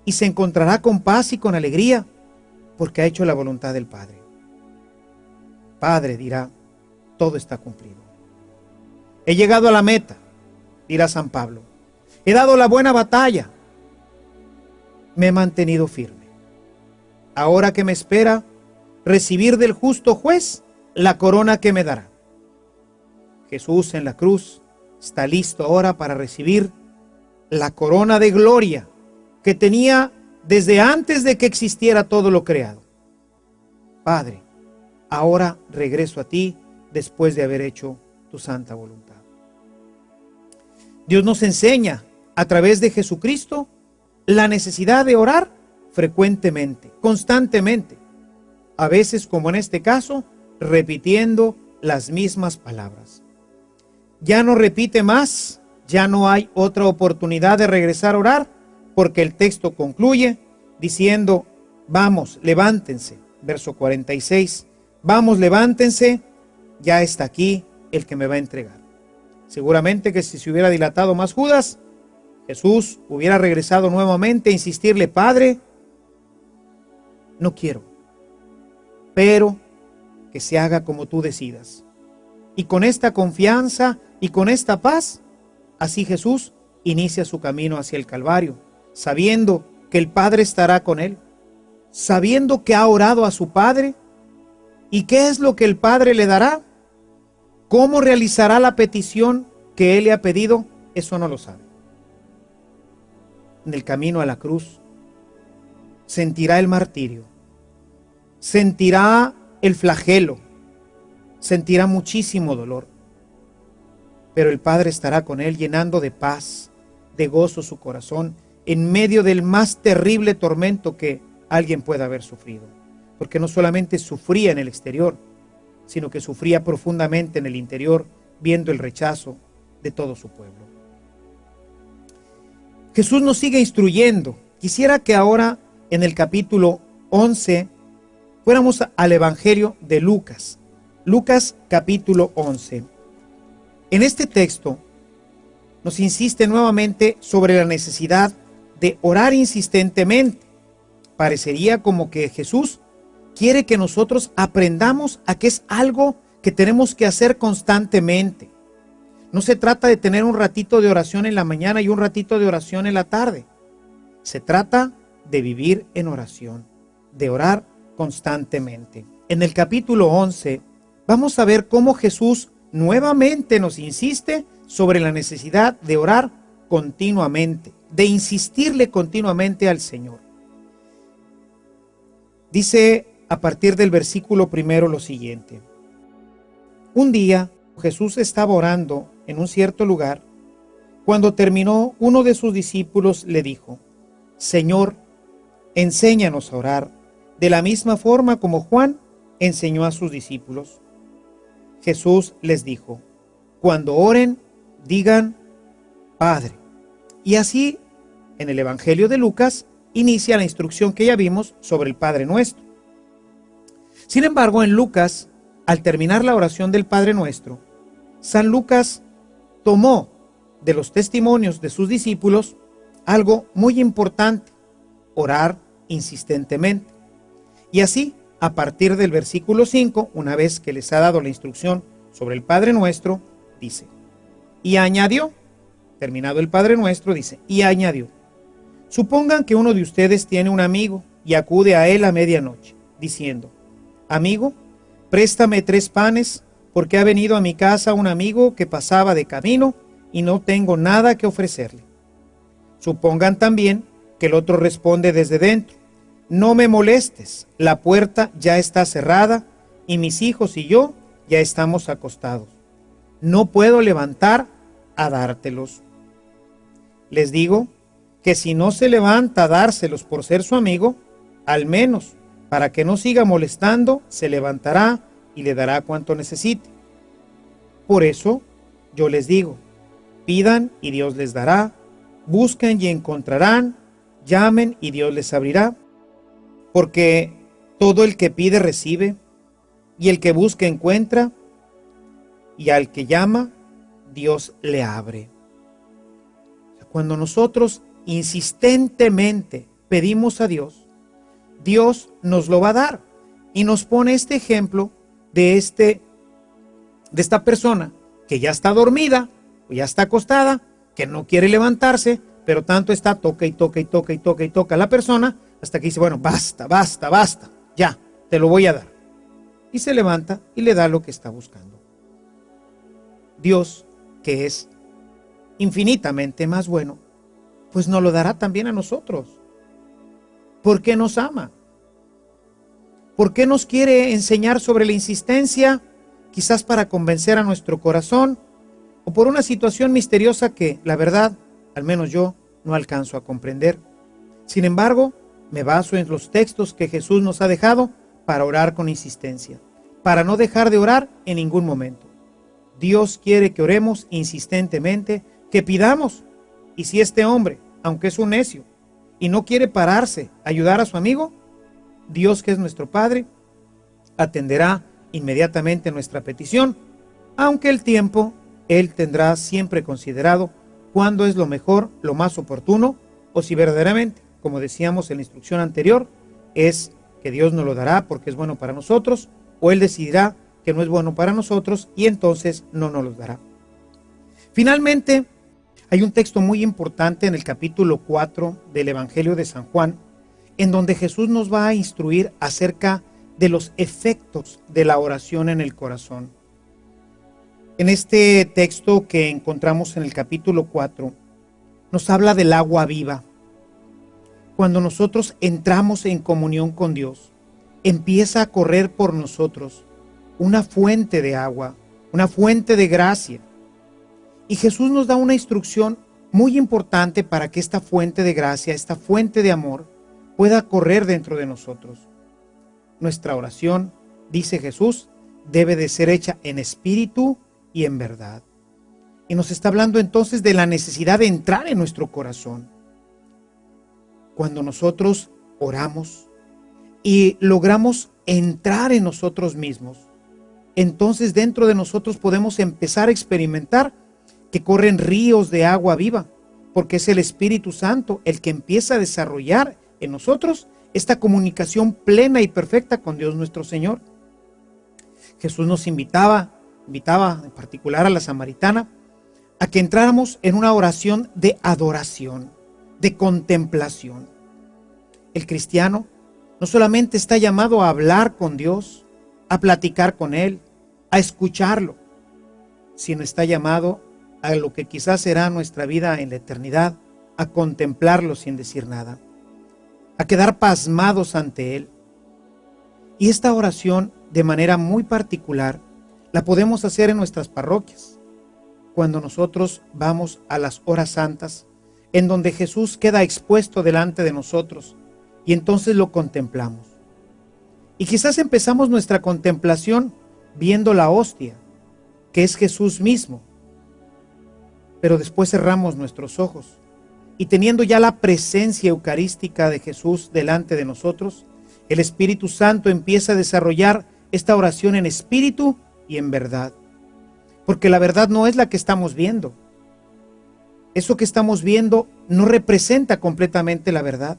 Y se encontrará con paz y con alegría porque ha hecho la voluntad del Padre. Padre, dirá, todo está cumplido. He llegado a la meta, dirá San Pablo. He dado la buena batalla. Me he mantenido firme. Ahora que me espera recibir del justo juez la corona que me dará. Jesús en la cruz está listo ahora para recibir la corona de gloria que tenía desde antes de que existiera todo lo creado. Padre, ahora regreso a ti después de haber hecho tu santa voluntad. Dios nos enseña a través de Jesucristo la necesidad de orar frecuentemente, constantemente, a veces, como en este caso, repitiendo las mismas palabras. Ya no repite más, ya no hay otra oportunidad de regresar a orar, porque el texto concluye diciendo: vamos, levántense, verso 46, vamos, levántense, ya está aquí el que me va a entregar. Seguramente que si se hubiera dilatado más Judas, Jesús hubiera regresado nuevamente a insistirle: Padre, no quiero, pero que se haga como tú decidas. Y con esta confianza y con esta paz, así Jesús inicia su camino hacia el Calvario, sabiendo que el Padre estará con él, sabiendo que ha orado a su Padre. ¿Y qué es lo que el Padre le dará? ¿Cómo realizará la petición que él le ha pedido? Eso no lo sabe. En el camino a la cruz, sentirá el martirio, sentirá el flagelo, sentirá muchísimo dolor. Pero el Padre estará con él, llenando de paz, de gozo su corazón, en medio del más terrible tormento que alguien pueda haber sufrido. Porque no solamente sufría en el exterior, sino que sufría profundamente en el interior, viendo el rechazo de todo su pueblo. Jesús nos sigue instruyendo. Quisiera que ahora, en el capítulo 11, fuéramos al Evangelio de Lucas. Lucas capítulo 11. En este texto nos insiste nuevamente sobre la necesidad de orar insistentemente. Parecería como que Jesús quiere que nosotros aprendamos a que es algo que tenemos que hacer constantemente. No se trata de tener un ratito de oración en la mañana y un ratito de oración en la tarde. Se trata de vivir en oración, de orar constantemente. En el capítulo 11 vamos a ver cómo Jesús nuevamente nos insiste sobre la necesidad de orar continuamente, de insistirle continuamente al Señor. Dice a partir del versículo 1 lo siguiente: un día Jesús estaba orando en un cierto lugar. Cuando terminó, uno de sus discípulos le dijo: Señor, enséñanos a orar, de la misma forma como Juan enseñó a sus discípulos. Jesús les dijo: cuando oren, digan Padre. Y así, en el Evangelio de Lucas, inicia la instrucción que ya vimos sobre el Padre Nuestro. Sin embargo, en Lucas, al terminar la oración del Padre Nuestro, San Lucas tomó de los testimonios de sus discípulos algo muy importante: orar insistentemente. Y así, a partir del versículo 5, una vez que les ha dado la instrucción sobre el Padre Nuestro, dice, y añadió, terminado el Padre Nuestro, dice, y añadió: supongan que uno de ustedes tiene un amigo y acude a él a medianoche, diciendo: amigo, préstame 3 panes, porque ha venido a mi casa un amigo que pasaba de camino y no tengo nada que ofrecerle. Supongan también que el otro responde desde dentro: no me molestes, la puerta ya está cerrada y mis hijos y yo ya estamos acostados. No puedo levantar a dártelos. Les digo que si no se levanta a dárselos por ser su amigo, al menos para que no siga molestando, se levantará y le dará cuanto necesite. Por eso yo les digo: pidan y Dios les dará, busquen y encontrarán, llamen y Dios les abrirá. Porque todo el que pide recibe, y el que busca encuentra, y al que llama, Dios le abre. Cuando nosotros insistentemente pedimos a Dios, Dios nos lo va a dar. Y nos pone este ejemplo de esta persona que ya está dormida, o ya está acostada, que no quiere levantarse, pero tanto está, toca y toca y toca y toca y toca a la persona, hasta que dice: bueno, basta, basta, basta, ya, te lo voy a dar. Y se levanta y le da lo que está buscando. Dios, que es infinitamente más bueno, pues nos lo dará también a nosotros. ¿Por qué nos ama? ¿Por qué nos quiere enseñar sobre la insistencia? Quizás para convencer a nuestro corazón, o por una situación misteriosa que, la verdad, al menos yo no alcanzo a comprender. Sin embargo, me baso en los textos que Jesús nos ha dejado para orar con insistencia, para no dejar de orar en ningún momento. Dios quiere que oremos insistentemente, que pidamos. Y si este hombre, aunque es un necio y no quiere pararse a ayudar a su amigo, Dios, que es nuestro Padre, atenderá inmediatamente nuestra petición, aunque el tiempo Él tendrá siempre considerado cuándo es lo mejor, lo más oportuno, o si verdaderamente, como decíamos en la instrucción anterior, es que Dios nos lo dará porque es bueno para nosotros, o Él decidirá que no es bueno para nosotros y entonces no nos los dará. Finalmente, hay un texto muy importante en el capítulo 4 del Evangelio de San Juan, en donde Jesús nos va a instruir acerca de los efectos de la oración en el corazón. En este texto que encontramos en el capítulo 4, nos habla del agua viva. Cuando nosotros entramos en comunión con Dios, empieza a correr por nosotros una fuente de agua, una fuente de gracia. Y Jesús nos da una instrucción muy importante para que esta fuente de gracia, esta fuente de amor, pueda correr dentro de nosotros. Nuestra oración, dice Jesús, debe de ser hecha en espíritu y en verdad. Y nos está hablando entonces de la necesidad de entrar en nuestro corazón. Cuando nosotros oramos y logramos entrar en nosotros mismos, entonces dentro de nosotros podemos empezar a experimentar que corren ríos de agua viva, porque es el Espíritu Santo el que empieza a desarrollar en nosotros esta comunicación plena y perfecta con Dios nuestro Señor. Jesús nos invitaba en particular a la samaritana, a que entráramos en una oración de adoración, de contemplación. El cristiano no solamente está llamado a hablar con Dios, a platicar con Él, a escucharlo, sino está llamado a lo que quizás será nuestra vida en la eternidad, a contemplarlo sin decir nada, a quedar pasmados ante Él. Y esta oración, de manera muy particular, la podemos hacer en nuestras parroquias, cuando nosotros vamos a las horas santas, en donde Jesús queda expuesto delante de nosotros, y entonces lo contemplamos. Y quizás empezamos nuestra contemplación viendo la hostia, que es Jesús mismo, pero después cerramos nuestros ojos, y teniendo ya la presencia eucarística de Jesús delante de nosotros, el Espíritu Santo empieza a desarrollar esta oración en espíritu y en verdad. Porque la verdad no es la que estamos viendo. Eso que estamos viendo no representa completamente la verdad.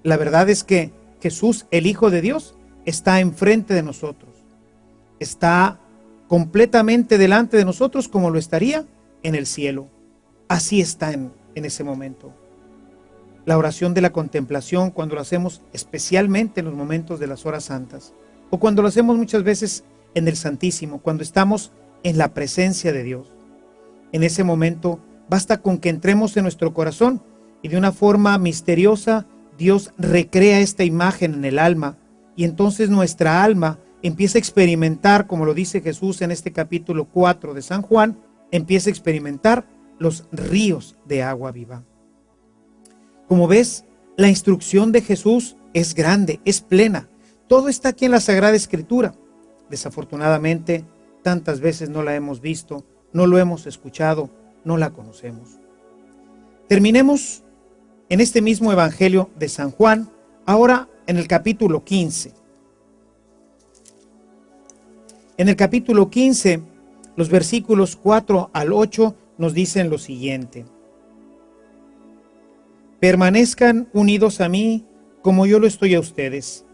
La verdad es que Jesús, el Hijo de Dios, está enfrente de nosotros. Está completamente delante de nosotros como lo estaría en el cielo. Así está en ese momento. La oración de la contemplación, cuando lo hacemos especialmente en los momentos de las horas santas, o cuando lo hacemos muchas veces en el Santísimo, cuando estamos en la presencia de Dios. En ese momento basta con que entremos en nuestro corazón y de una forma misteriosa Dios recrea esta imagen en el alma, y entonces nuestra alma empieza a experimentar, como lo dice Jesús en este capítulo 4 de San Juan, empieza a experimentar los ríos de agua viva. Como ves, la instrucción de Jesús es grande, es plena. Todo está aquí en la Sagrada Escritura. Desafortunadamente, tantas veces no la hemos visto, no lo hemos escuchado, no la conocemos. Terminemos en este mismo Evangelio de San Juan, ahora en el capítulo 15. En el capítulo 15, los versículos 4 al 8 nos dicen lo siguiente: permanezcan unidos a mí como yo lo estoy a ustedes.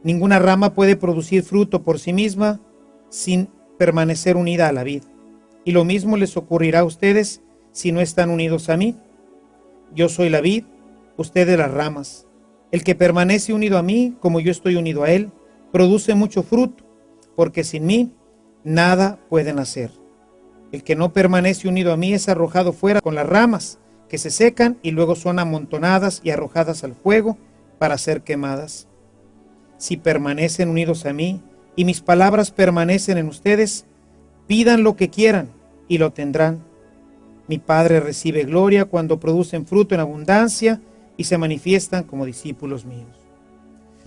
Ninguna rama puede producir fruto por sí misma sin permanecer unida a la vid, y lo mismo les ocurrirá a ustedes si no están unidos a mí. Yo soy la vid, ustedes las ramas. El que permanece unido a mí, como yo estoy unido a él, produce mucho fruto, porque sin mí nada pueden hacer. El que no permanece unido a mí es arrojado fuera con las ramas, que se secan y luego son amontonadas y arrojadas al fuego para ser quemadas. Si permanecen unidos a mí y mis palabras permanecen en ustedes, pidan lo que quieran y lo tendrán. Mi Padre recibe gloria cuando producen fruto en abundancia y se manifiestan como discípulos míos.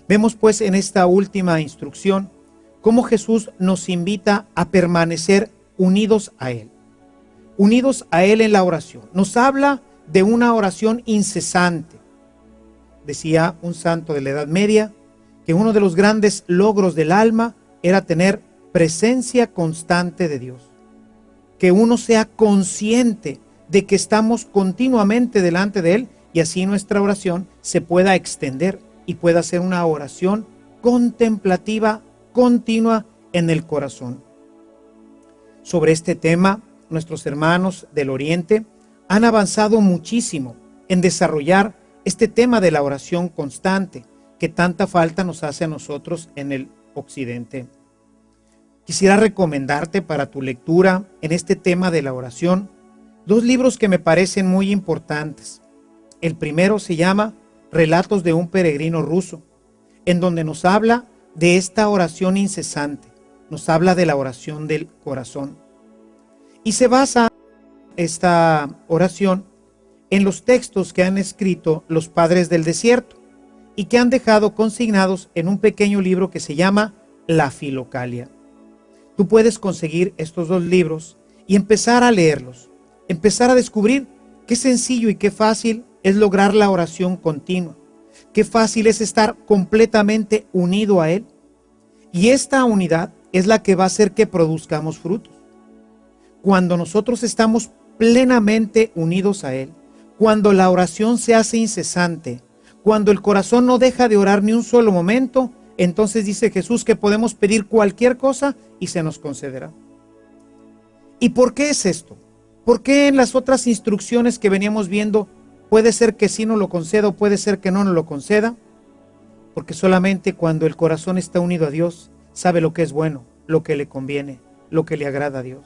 Vemos pues en esta última instrucción cómo Jesús nos invita a permanecer unidos a Él en la oración. Nos habla de una oración incesante. Decía un santo de la Edad Media que uno de los grandes logros del alma era tener presencia constante de Dios. Que uno sea consciente de que estamos continuamente delante de Él, y así nuestra oración se pueda extender y pueda ser una oración contemplativa continua en el corazón. Sobre este tema, nuestros hermanos del Oriente han avanzado muchísimo en desarrollar este tema de la oración constante que tanta falta nos hace a nosotros en el Occidente. Quisiera recomendarte para tu lectura en este tema de la oración 2 libros que me parecen muy importantes. El primero se llama Relatos de un peregrino ruso, en donde nos habla de esta oración incesante, nos habla de la oración del corazón. Y se basa esta oración en los textos que han escrito los padres del desierto y que han dejado consignados en un pequeño libro que se llama La Filocalia. Tú puedes conseguir estos 2 libros y empezar a leerlos, empezar a descubrir qué sencillo y qué fácil es lograr la oración continua, qué fácil es estar completamente unido a Él. Y esta unidad es la que va a hacer que produzcamos frutos. Cuando nosotros estamos plenamente unidos a Él, cuando la oración se hace incesante, cuando el corazón no deja de orar ni un solo momento, entonces dice Jesús que podemos pedir cualquier cosa y se nos concederá. ¿Y por qué es esto? ¿Por qué en las otras instrucciones que veníamos viendo puede ser que sí nos lo conceda o puede ser que no nos lo conceda? Porque solamente cuando el corazón está unido a Dios, sabe lo que es bueno, lo que le conviene, lo que le agrada a Dios.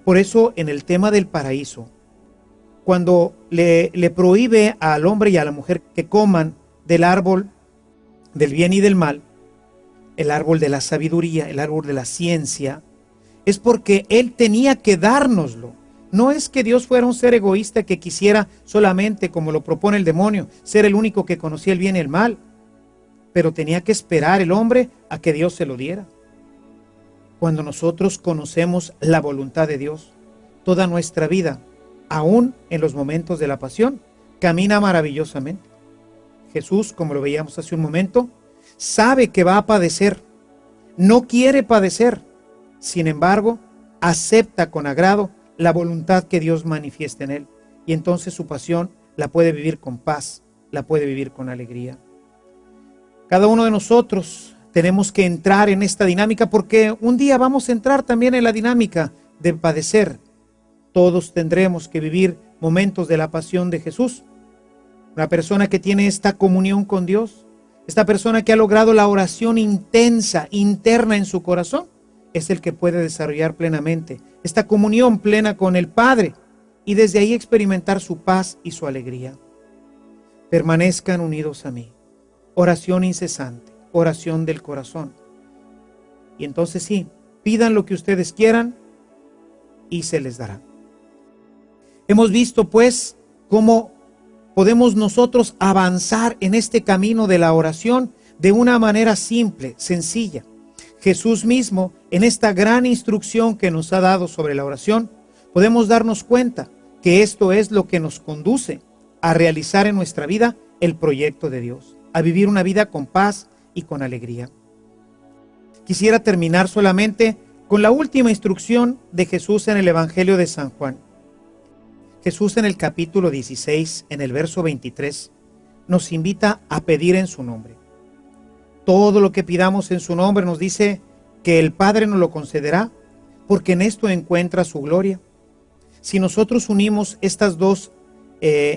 Por eso en el tema del paraíso, cuando le prohíbe al hombre y a la mujer que coman del árbol del bien y del mal, el árbol de la sabiduría, el árbol de la ciencia, es porque Él tenía que dárnoslo. No es que Dios fuera un ser egoísta que quisiera solamente, como lo propone el demonio, ser el único que conocía el bien y el mal, pero tenía que esperar el hombre a que Dios se lo diera. Cuando nosotros conocemos la voluntad de Dios, toda nuestra vida, aún en los momentos de la pasión, camina maravillosamente. Jesús, como lo veíamos hace un momento, sabe que va a padecer, no quiere padecer, sin embargo, acepta con agrado la voluntad que Dios manifiesta en él, y entonces su pasión la puede vivir con paz, la puede vivir con alegría. Cada uno de nosotros tenemos que entrar en esta dinámica porque un día vamos a entrar también en la dinámica de padecer. Todos tendremos que vivir momentos de la pasión de Jesús. Una persona que tiene esta comunión con Dios, esta persona que ha logrado la oración intensa, interna en su corazón, es el que puede desarrollar plenamente esta comunión plena con el Padre y desde ahí experimentar su paz y su alegría. Permanezcan unidos a mí. Oración incesante, oración del corazón. Y entonces sí, pidan lo que ustedes quieran y se les dará. Hemos visto pues cómo podemos nosotros avanzar en este camino de la oración de una manera simple, sencilla. Jesús mismo, en esta gran instrucción que nos ha dado sobre la oración, podemos darnos cuenta que esto es lo que nos conduce a realizar en nuestra vida el proyecto de Dios, a vivir una vida con paz y con alegría. Quisiera terminar solamente con la última instrucción de Jesús en el Evangelio de San Juan. Jesús en el capítulo 16, en el verso 23, nos invita a pedir en su nombre. Todo lo que pidamos en su nombre nos dice que el Padre nos lo concederá, porque en esto encuentra su gloria. Si nosotros unimos estas 2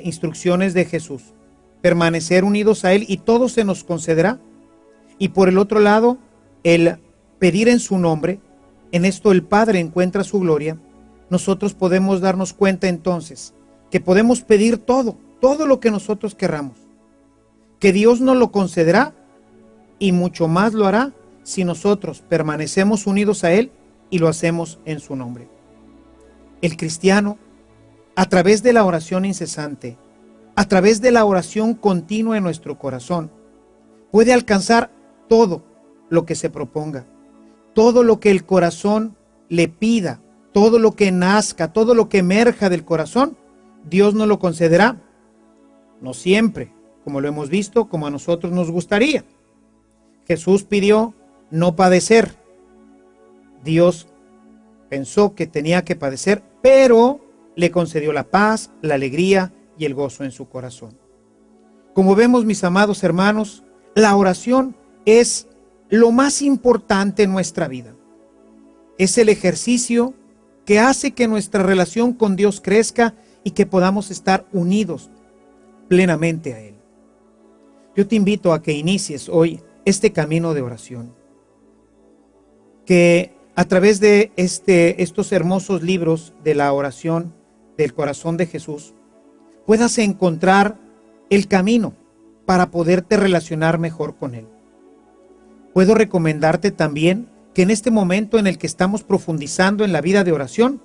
instrucciones de Jesús, permanecer unidos a Él y todo se nos concederá, y por el otro lado, el pedir en su nombre, en esto el Padre encuentra su gloria, nosotros podemos darnos cuenta entonces que podemos pedir todo lo que nosotros querramos, que Dios nos lo concederá y mucho más lo hará si nosotros permanecemos unidos a Él y lo hacemos en su nombre. El cristiano, a través de la oración incesante, a través de la oración continua en nuestro corazón, puede alcanzar todo lo que se proponga, todo lo que el corazón le pida, todo lo que nazca, todo lo que emerja del corazón, Dios nos lo concederá. No siempre, como lo hemos visto, como a nosotros nos gustaría. Jesús pidió no padecer. Dios pensó que tenía que padecer, pero le concedió la paz, la alegría y el gozo en su corazón. Como vemos, mis amados hermanos, la oración es lo más importante en nuestra vida. Es el ejercicio que hace que nuestra relación con Dios crezca y que podamos estar unidos plenamente a Él. Yo te invito a que inicies hoy este camino de oración, que a través de estos hermosos libros de la oración del corazón de Jesús, puedas encontrar el camino para poderte relacionar mejor con Él. Puedo recomendarte también que en este momento en el que estamos profundizando en la vida de oración,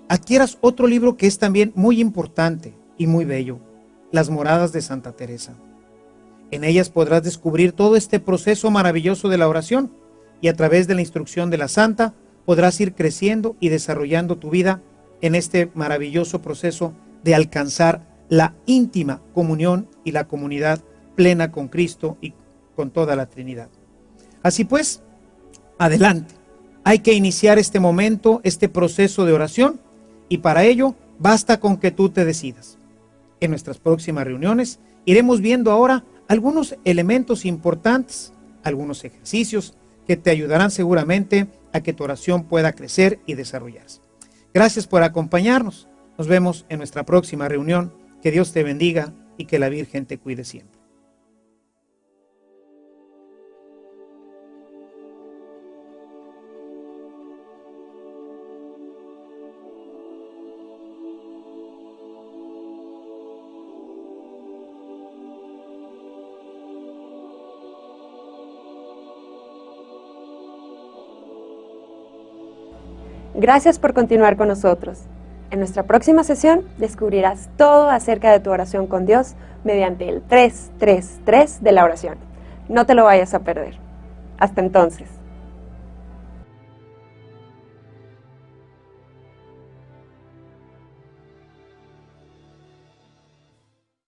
adquieras otro libro que es también muy importante y muy bello, Las Moradas de Santa Teresa. En ellas podrás descubrir todo este proceso maravilloso de la oración y a través de la instrucción de la Santa podrás ir creciendo y desarrollando tu vida en este maravilloso proceso de alcanzar la íntima comunión y la comunidad plena con Cristo y con toda la Trinidad. Así pues, adelante. Hay que iniciar este momento, este proceso de oración, y para ello basta con que tú te decidas. En nuestras próximas reuniones iremos viendo ahora algunos elementos importantes, algunos ejercicios que te ayudarán seguramente a que tu oración pueda crecer y desarrollarse. Gracias por acompañarnos. Nos vemos en nuestra próxima reunión. Que Dios te bendiga y que la Virgen te cuide siempre. Gracias por continuar con nosotros. En nuestra próxima sesión descubrirás todo acerca de tu oración con Dios mediante el 333 de la oración. No te lo vayas a perder. Hasta entonces.